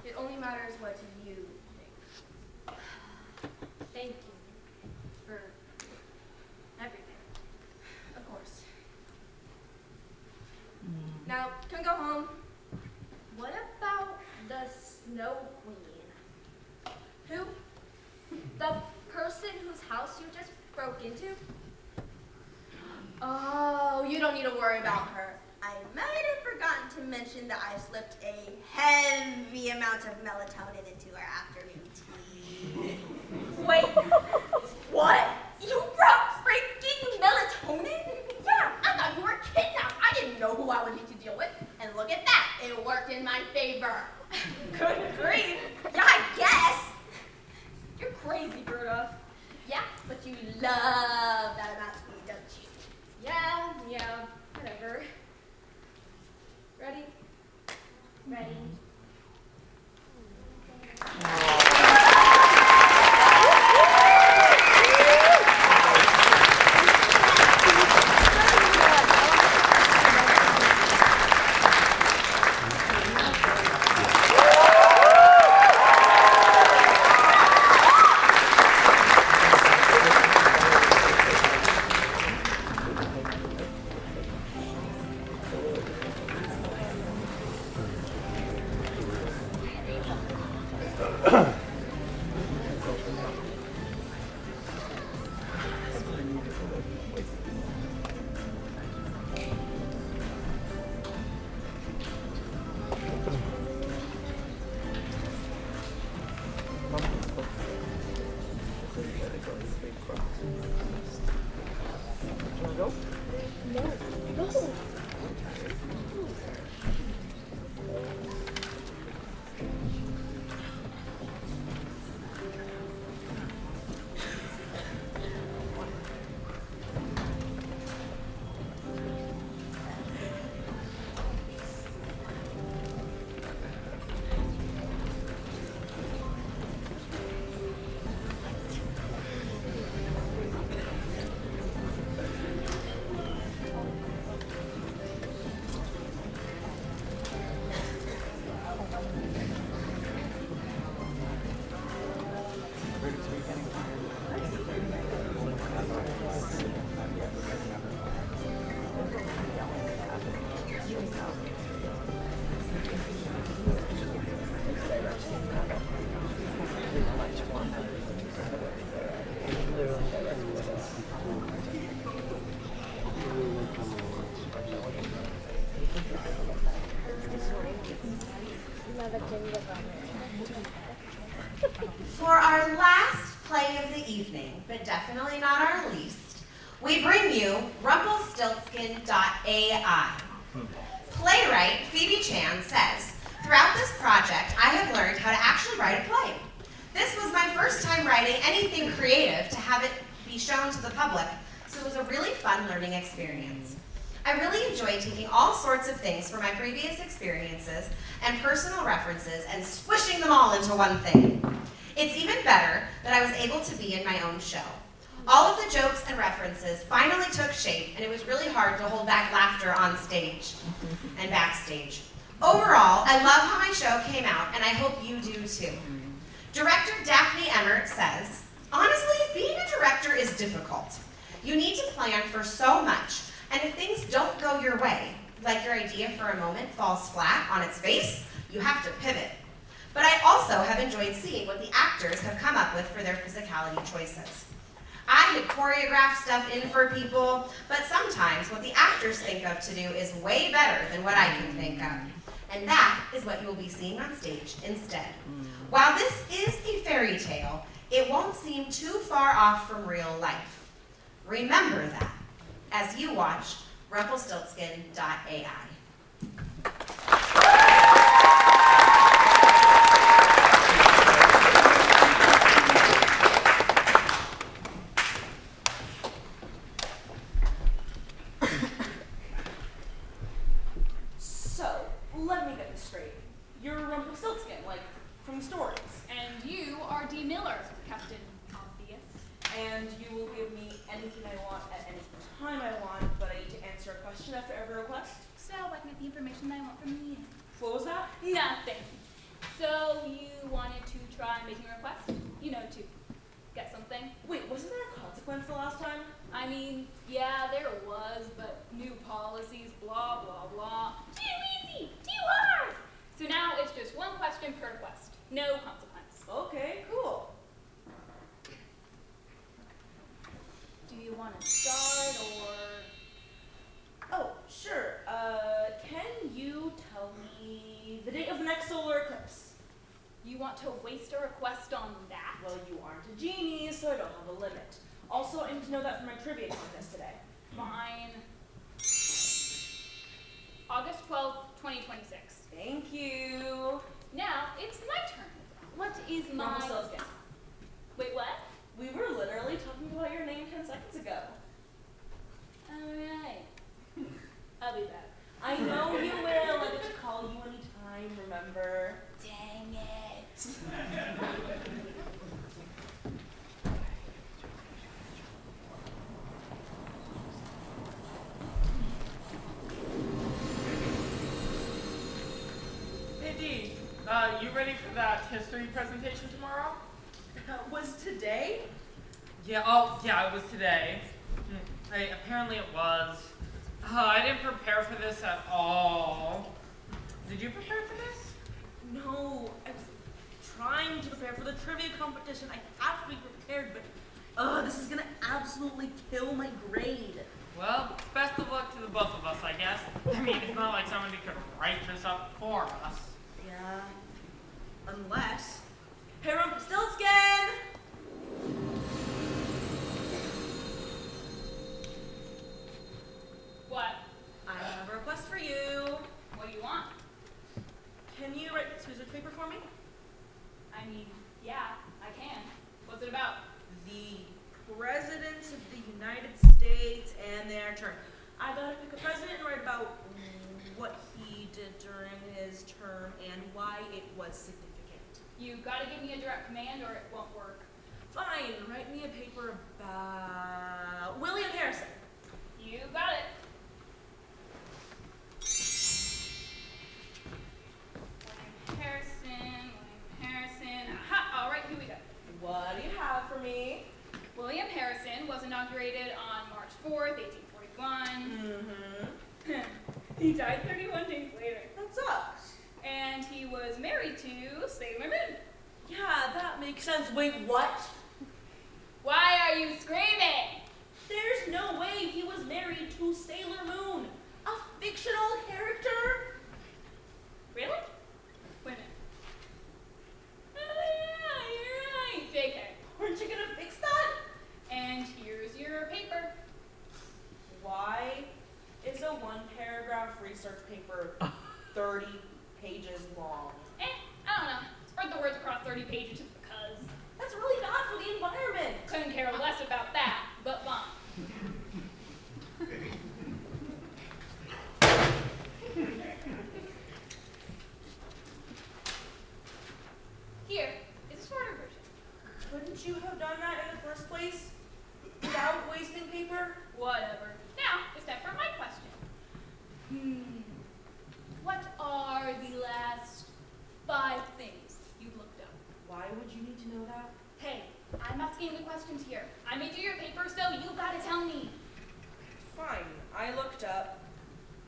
[SPEAKER 10] It only matters what you think.
[SPEAKER 7] thank you for everything.
[SPEAKER 2] Of course. Now, can we go home?
[SPEAKER 7] What about the Snow Queen?
[SPEAKER 2] Who?
[SPEAKER 7] The person whose house you just broke into?
[SPEAKER 2] Oh, you don't need to worry about her. I might have forgotten to mention that I slipped a heavy amount of melatonin into her afternoon tea.
[SPEAKER 7] Wait, what? You brought freaking melatonin?
[SPEAKER 2] Yeah, I thought you were kidnapped. I didn't know who I would need to deal with. And look at that, it worked in my favor.
[SPEAKER 7] Good grief.
[SPEAKER 2] Yeah, I guess.
[SPEAKER 7] You're crazy, Gerda.
[SPEAKER 2] Yeah, but you love that amount of me, don't you?
[SPEAKER 7] Yeah, whatever. Ready?
[SPEAKER 6] Ready?
[SPEAKER 1] For our last play of the evening, but definitely not our least, we bring you Rumpelstiltskin.ai. Playwright Phoebe Chan says, throughout this project, I have learned how to actually write a play. This was my first time writing anything creative to have it be shown to the public, so it was a really fun learning experience. I really enjoyed taking all sorts of things from my previous experiences and personal references and squishing them all into one thing. It's even better that I was able to be in my own show. All of the jokes and references finally took shape, and it was really hard to hold back laughter on stage and backstage. Overall, I love how my show came out, and I hope you do too. Director Daphne Emmert says, honestly, being a director is difficult. You need to plan for so much, and if things don't go your way, like your idea for a moment falls flat on its face, you have to pivot. But I also have enjoyed seeing what the actors have come up with for their physicality choices. I had choreographed stuff in for people, but sometimes what the actors think of to do is way better than what I can think of. And that is what you will be seeing on stage instead. While this is a fairy tale, it won't seem too far off from real life. Remember that as you watch Rumpelstiltskin.ai.
[SPEAKER 5] So, let me get this straight. You're Rumpelstiltskin, like from the stories.
[SPEAKER 10] And you are D. Miller, Captain Obvious.
[SPEAKER 5] And you will give me anything I want at any time I want, but I need to answer a question after every request.
[SPEAKER 10] So I can get the information that I want from you.
[SPEAKER 5] What was that?
[SPEAKER 10] Nothing. So you wanted to try making a request? You know, to get something
[SPEAKER 5] consequence the last time?
[SPEAKER 12] I mean, yeah, there was, but new policies, blah, blah, blah. Too easy, too hard. So now it's just one question per request. No consequence.
[SPEAKER 5] Okay, cool.
[SPEAKER 7] Do you want to start or?
[SPEAKER 5] Oh, sure. Can you tell me the date of the next solar eclipse?
[SPEAKER 12] You want to waste a request on that?
[SPEAKER 5] Well, you aren't a genie, so I don't have a limit. Also, I need to know that for my trivia contest today.
[SPEAKER 12] Fine. August 12th, 2026.
[SPEAKER 5] Thank you.
[SPEAKER 12] Now it's my turn. What is my...
[SPEAKER 5] Normal cells again.
[SPEAKER 12] Wait, what?
[SPEAKER 5] We were literally talking about your name 10 seconds ago.
[SPEAKER 12] Alright. I'll be back.
[SPEAKER 5] I know you will. I get to call you anytime, remember?
[SPEAKER 12] Dang it.
[SPEAKER 8] Hey Dee, you ready for that history presentation tomorrow?
[SPEAKER 5] Was today?
[SPEAKER 8] Yeah, it was today. Apparently it was. I didn't prepare for this at all. Did you prepare for this?
[SPEAKER 5] No, I was trying to prepare for the trivia competition. I have to be prepared, but this is gonna absolutely kill my grade.
[SPEAKER 8] Well, best of luck to the both of us, I guess. I mean, it's not like somebody could write this up for us.
[SPEAKER 5] Yeah, unless. Hey, Rumpelstiltskin!
[SPEAKER 12] What?
[SPEAKER 5] I have a request for you.
[SPEAKER 12] What do you want?
[SPEAKER 5] Can you write this research paper for me?
[SPEAKER 12] I mean, yeah, I can. What's it about?
[SPEAKER 5] The presidents of the United States and their term. I gotta pick a president and write about what he did during his term and why it was significant.
[SPEAKER 12] You gotta give me a direct command or it won't work.
[SPEAKER 5] Fine, write me a paper about William Harrison.
[SPEAKER 12] You got it. William Harrison. Aha, all right, here we go.
[SPEAKER 5] What do you have for me?
[SPEAKER 12] William Harrison was inaugurated on March 4th, 1841.
[SPEAKER 5] Mm-hmm.
[SPEAKER 12] He died 31 days later.
[SPEAKER 5] That sucks.
[SPEAKER 12] And he was married to Sailor Moon.
[SPEAKER 5] Yeah, that makes sense. Wait, what?
[SPEAKER 12] Why are you screaming?
[SPEAKER 5] There's no way he was married to Sailor Moon, a fictional character.
[SPEAKER 12] Really? Wait a minute. Oh yeah, you're right. JK.
[SPEAKER 5] Weren't you gonna fix that?
[SPEAKER 12] And here's your paper.
[SPEAKER 5] Why is a one-paragraph research paper 30 pages long?
[SPEAKER 12] I don't know. Spread the words across 30 pages just because.
[SPEAKER 5] That's really bad for the environment.
[SPEAKER 12] Couldn't care less about that, but fine. Here is a shorter version.
[SPEAKER 5] Couldn't you have done that in the first place without wasting paper?
[SPEAKER 12] Whatever. Now, it's time for my question. What are the last 5 things you've looked up?
[SPEAKER 5] Why would you need to know that?
[SPEAKER 12] Hey, I'm asking the questions here. I made you your paper, so you gotta tell me.
[SPEAKER 5] Fine. I looked up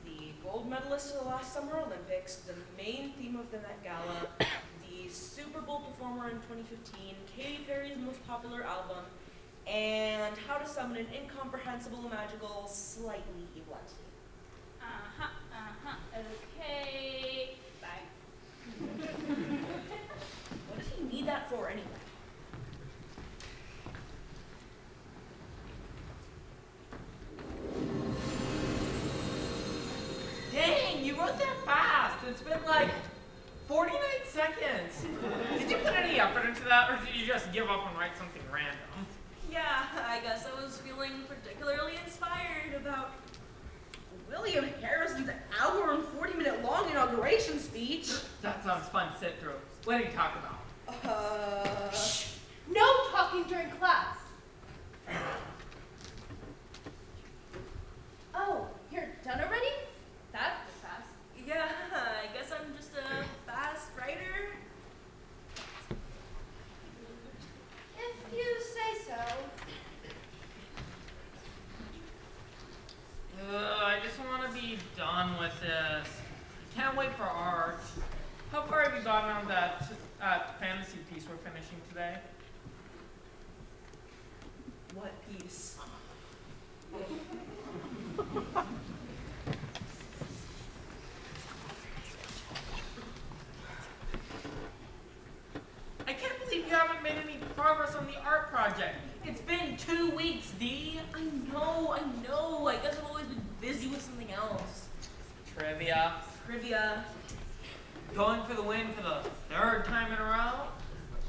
[SPEAKER 5] the gold medalist of the last Summer Olympics, the main theme of the Met Gala, the Super Bowl performer in 2015, Katy Perry's most popular album, and how to summon an incomprehensible, magical, slightly evil entity.
[SPEAKER 12] Okay, bye.
[SPEAKER 5] What does he need that for anyway?
[SPEAKER 8] Dang, you wrote that fast. It's been like 49 seconds. Did you put any effort into that, or did you just give up and write something random?
[SPEAKER 5] Yeah, I guess I was feeling particularly inspired about William Harrison's hour and 40-minute long inauguration speech.
[SPEAKER 8] That sounds fun to sit through. What did he talk about?
[SPEAKER 7] No talking during class. Oh, you're done already? That was fast.
[SPEAKER 5] Yeah, I guess I'm just a fast writer.
[SPEAKER 3] If you say so.
[SPEAKER 8] wait for art. How far have you gotten on that fantasy piece we're finishing today?
[SPEAKER 5] What piece?
[SPEAKER 8] I can't believe you haven't made any progress on the art project. It's been 2 weeks, Dee.
[SPEAKER 5] I know. I guess I've always been busy with something else.
[SPEAKER 8] Trivia. Going for the win for the 3rd time in a row?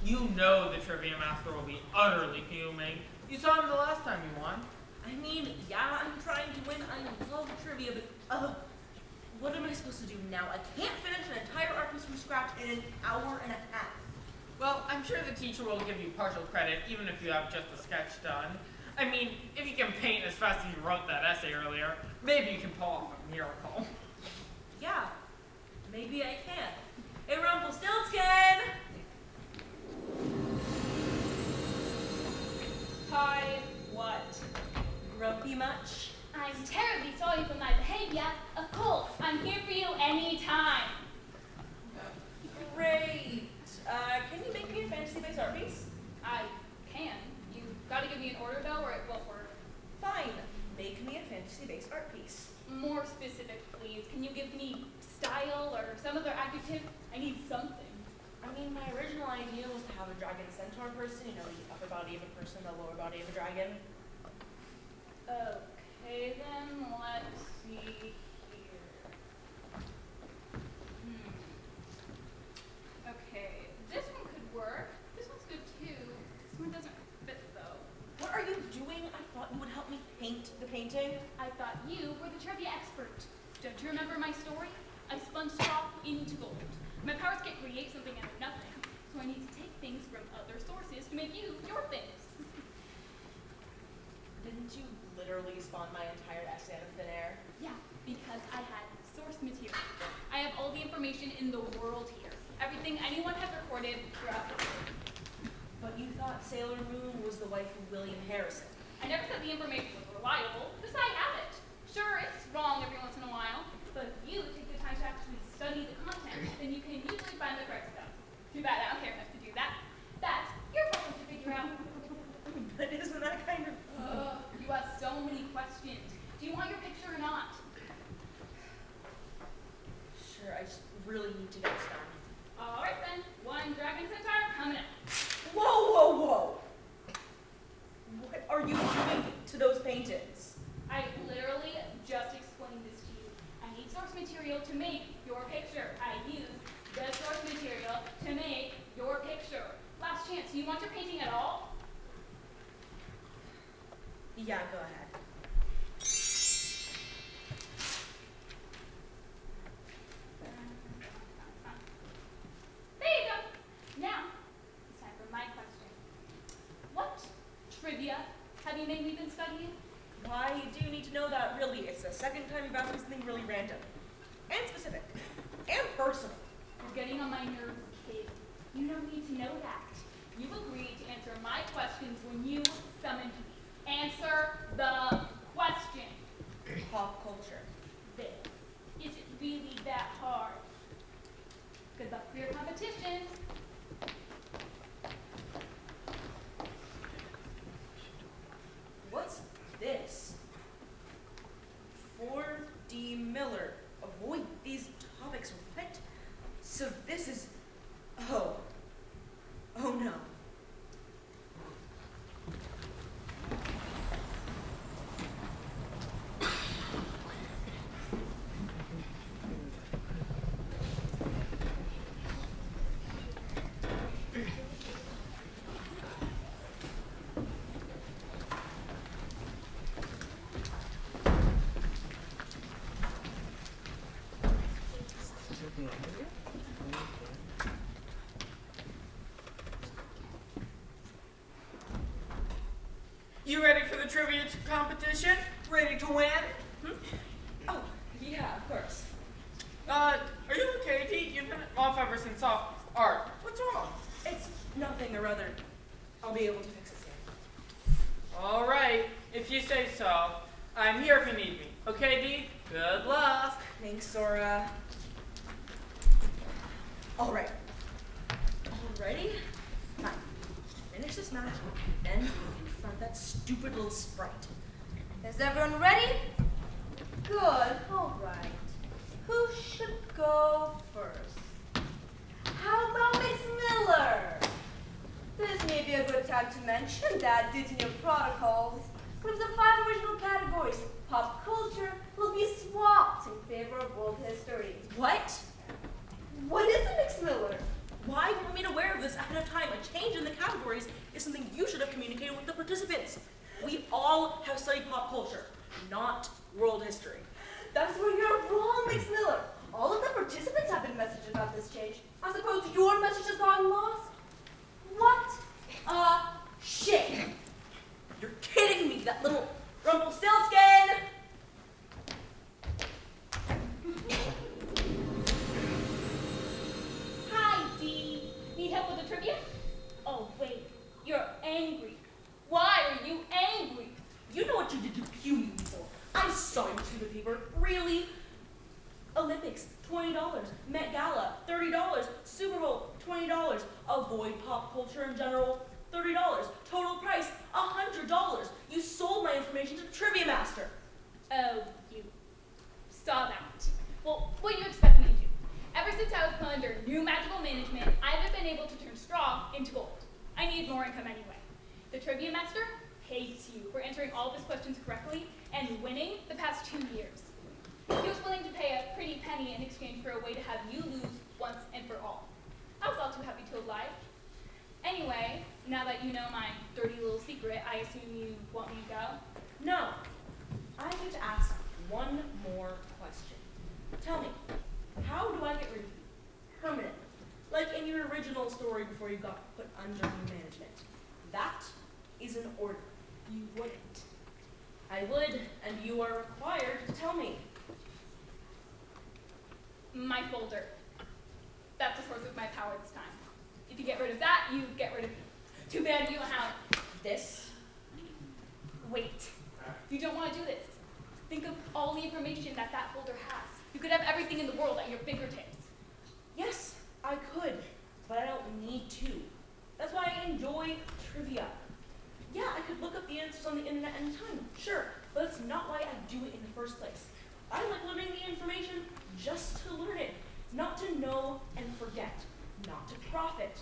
[SPEAKER 8] You know the trivia master will be utterly fuming. You saw him the last time you won.
[SPEAKER 5] I mean, yeah, I'm trying to win. I love trivia, but what am I supposed to do now? I can't finish an entire art piece from scratch in an hour and a half.
[SPEAKER 8] Well, I'm sure the teacher will give you partial credit, even if you have just a sketch done. I mean, if you can paint as fast as you wrote that essay earlier, maybe you can pull off a miracle.
[SPEAKER 5] Yeah, maybe I can. Hey, Rumpelstiltskin! Hi, what? Grumpy much?
[SPEAKER 12] I'm terribly sorry for my behavior. Of course, I'm here for you anytime.
[SPEAKER 5] Great. Can you make me a fantasy-based art piece?
[SPEAKER 12] I can. You've got to give me an order, though, or it won't work.
[SPEAKER 5] Fine. Make me a fantasy-based art piece.
[SPEAKER 12] More specific, please. Can you give me style or some other adjective? I need something.
[SPEAKER 5] I mean, my original idea was to have a dragon centaur person, you know, the upper body of a person, the lower body of a dragon.
[SPEAKER 12] Okay, then let's see here. Okay, this one could work. This one's good too. This one doesn't fit though.
[SPEAKER 5] What are you doing? I thought you would help me paint the painting.
[SPEAKER 12] I thought you were the trivia expert. Don't you remember my story? I spun straw into gold. My powers can't create something out of nothing, so I need to take things from other sources to make you your things.
[SPEAKER 5] Didn't you literally spawn my entire essay out of thin air?
[SPEAKER 12] Yeah, because I had source material. I have all the information in the world here. Everything anyone has recorded throughout the world.
[SPEAKER 5] But you thought Sailor Moon was the wife of William Harrison.
[SPEAKER 12] I never said the information was reliable, because I have it. Sure, it's wrong every once in a while, but if you take the time to actually study the content, then you can usually find the correct stuff. Too bad I don't care enough to do that. That's your problem to figure out.
[SPEAKER 5] But isn't that kind of...
[SPEAKER 12] You have so many questions. Do you want your picture or not?
[SPEAKER 5] Sure, I just really need to get this done.
[SPEAKER 12] All right then, one dragon centaur coming up.
[SPEAKER 5] Whoa! What are you doing to those paintings?
[SPEAKER 12] I literally just explained this to you. I need source material to make your picture. I use the source material to make your picture. Last chance, do you want your painting at all?
[SPEAKER 5] Yeah, go ahead.
[SPEAKER 12] There you go. Now, it's time for my question. What trivia have you mainly been studying?
[SPEAKER 5] Why do you need to know that? Really, it's the second time you've asked me something really random. And specific. And personal.
[SPEAKER 12] You're getting on my nerves, kid. You don't need to know that. You agreed to answer my questions when you summoned me. Answer the question.
[SPEAKER 5] Pop culture.
[SPEAKER 12] There. Is it really that hard? Good luck for your competition.
[SPEAKER 5] What's this? 4D Miller. Avoid these topics. What? So this is... Oh no.
[SPEAKER 8] You ready for the trivia competition? Ready to win?
[SPEAKER 5] Oh, yeah, of course.
[SPEAKER 8] Are you okay, Dee? You've been off ever since art. What's wrong?
[SPEAKER 5] It's nothing or other. I'll be able to fix it soon.
[SPEAKER 8] All right, if you say so. I'm here if you need me. Okay, Dee? Good luck.
[SPEAKER 5] Thanks, Sora. All right. All ready? Fine. Finish this match, then we can confront that stupid little sprite.
[SPEAKER 3] Is everyone ready? Good, all right. Who should go first? How about Miss Miller? This may be a good time to mention that due to your protocols, one of the 5 original categories, pop culture, will be swapped in favor of world history.
[SPEAKER 5] What?
[SPEAKER 3] What is it, Miss Miller?
[SPEAKER 5] Why weren't we made aware of this ahead of time? A change in the categories is something you should have communicated with the participants. We all have studied pop culture, not world history.
[SPEAKER 3] That's where you're wrong, Miss Miller. All of the participants have been messaged about this change. I suppose your message has gotten lost? What a shame.
[SPEAKER 5] You're kidding me, that little Rumpelstiltskin!
[SPEAKER 12] Hi, Dee. Need help with the trivia? Oh, wait. You're angry. Why are you angry?
[SPEAKER 5] You know what you did to puny people. I saw you through the paper. Really? Olympics, $20. Met Gala, $30. Super Bowl, $20. Avoid pop culture in general, $30. Total price, $100. You sold my information to the Trivia Master.
[SPEAKER 12] Oh, you saw that. Well, what do you expect me to do? Ever since I was put under new magical management, I haven't been able to turn straw into gold. I need more income anyway. The Trivia Master hates you for answering all of his questions correctly and winning the past 2 years. He was willing to pay a pretty penny in exchange for a way to have you lose once and for all. I was all too happy to oblige. Anyway, now that you know my dirty little secret, I assume you want me to go?
[SPEAKER 5] No. I need to ask one more question. Tell me, how do I get rid of you? Permanently. Like in your original story before you got put under new management. That is an order. You wouldn't. I would, and you are required to tell me.
[SPEAKER 12] My folder. That's the source of my power this time. If you get rid of that, you get rid of me. Too bad you don't have this. Wait. You don't want to do this. Think of all the information that that folder has. You could have everything in the world at your fingertips.
[SPEAKER 5] Yes, I could, but I don't need to. That's why I enjoy trivia. Yeah, I could look up the answers on the internet anytime, sure, but that's not why I do it in the first place. I like learning the information just to learn it, not to know and forget, not to profit,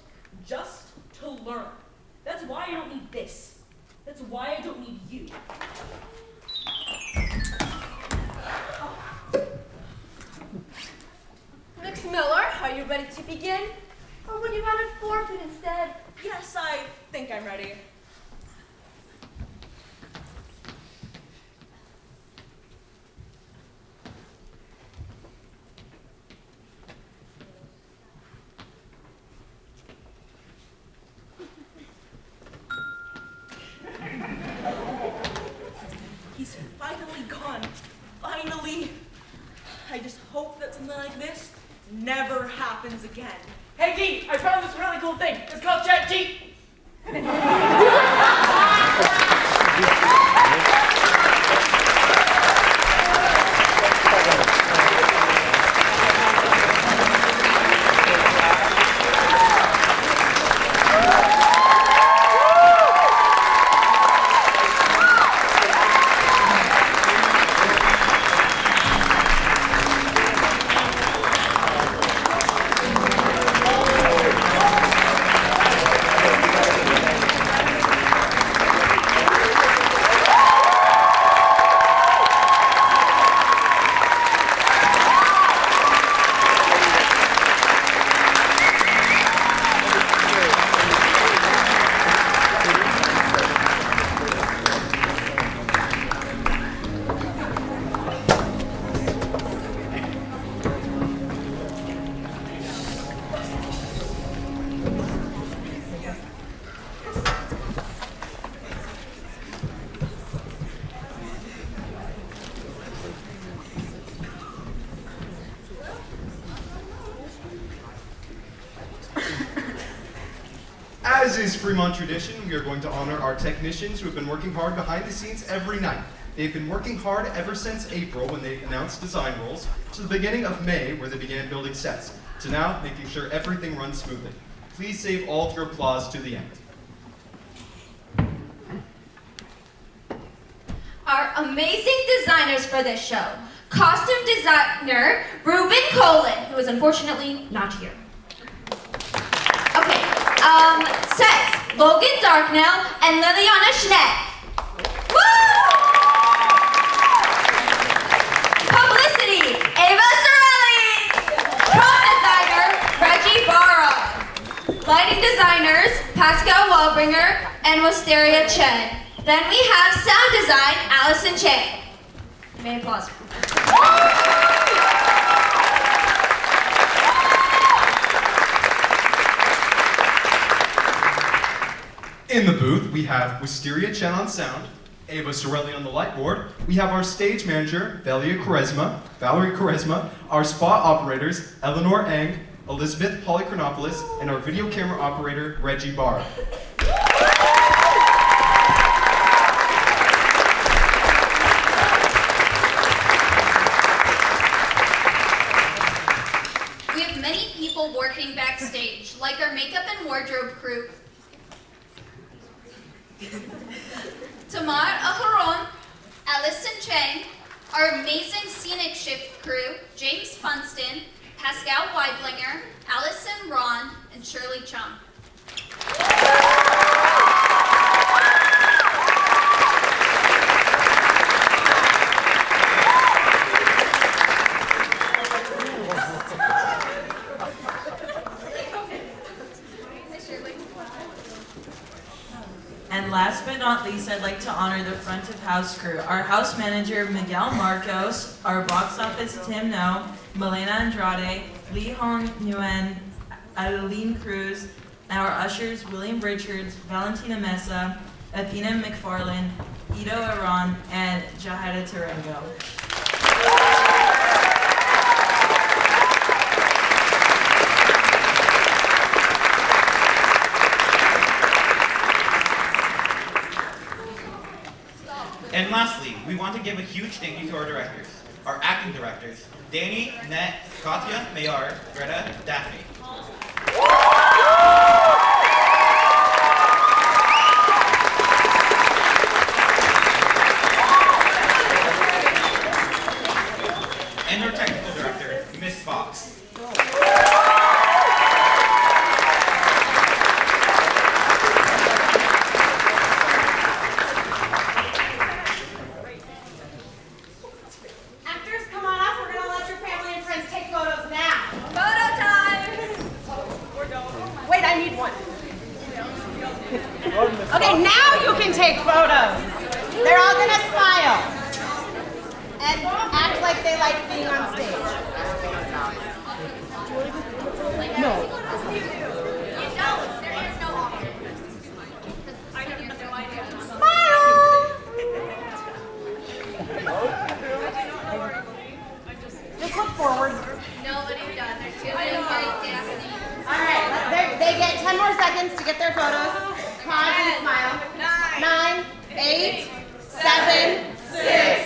[SPEAKER 5] just to learn. That's why I don't need this. That's why I don't need you.
[SPEAKER 3] Miss Miller, are you ready to begin? Or would you rather forfeit instead?
[SPEAKER 5] Yes, I think I'm ready. He's finally gone. Finally. I just hope that something like this never happens again.
[SPEAKER 8] Hey, Dee, I found this really cool thing. It's called ChatG.
[SPEAKER 4] As is Fremont tradition, we are going to honor our technicians who have been working hard behind the scenes every night. They've been working hard ever since April when they announced design roles, to the beginning of May where they began building sets. to now making sure everything runs smoothly. Please save all of your applause to the end.
[SPEAKER 10] Our amazing designers for this show. Costume designer Ruben Colin, who is unfortunately not here. Okay, sets Logan Darknell and Liliana Schneck. Woo! Publicity, Ava Sorelli. Prop designer, Reggie Barra. Lighting designers, Pascal Wallbringer and Wisteria Chen. Then we have sound design, Allison Chang. May applause.
[SPEAKER 4] In the booth, we have Wisteria Chen on sound, Ava Sorelli on the light board. We have our stage manager, Valerie Quaresma, our spot operators, Eleanor Eng, Elizabeth Polychronopoulos, and our video camera operator, Reggie Barr.
[SPEAKER 10] We have many people working backstage, like our makeup and wardrobe crew, Tamar Aharon, Allison Chang, our amazing scenic shift crew, James Funston, Pascal Weidlinger, Allison Ron, and Shirley Chung.
[SPEAKER 13] And last but not least, I'd like to honor the front of house crew. Our house manager, Miguel Marcos, our box office, Tim No, Milena Andrade, Lee Hong Nguyen, Adeline Cruz, our ushers, William Richards, Valentina Mesa, Athena McFarland, Ido Aron, and Jahida Tarango.
[SPEAKER 14] And lastly, we want to give a huge thank you to our directors, our acting directors, Danny, Nat, Katya, Mayar, Greta, Daphne. And our technical director, Miss Fox.
[SPEAKER 1] Actors, come on up. We're going to let your family and friends take photos now.
[SPEAKER 3] Photo time!
[SPEAKER 1] Wait, I need one. Okay, now you can take photos. They're all going to smile and act like they like being on stage. No.
[SPEAKER 10] You don't. There is no option. I have no idea.
[SPEAKER 1] Just look forward.
[SPEAKER 10] Nobody does. They're too invite Daphne.
[SPEAKER 1] All right, they get 10 more seconds to get their photos. Pause and smile. 9, 8, 7, 6,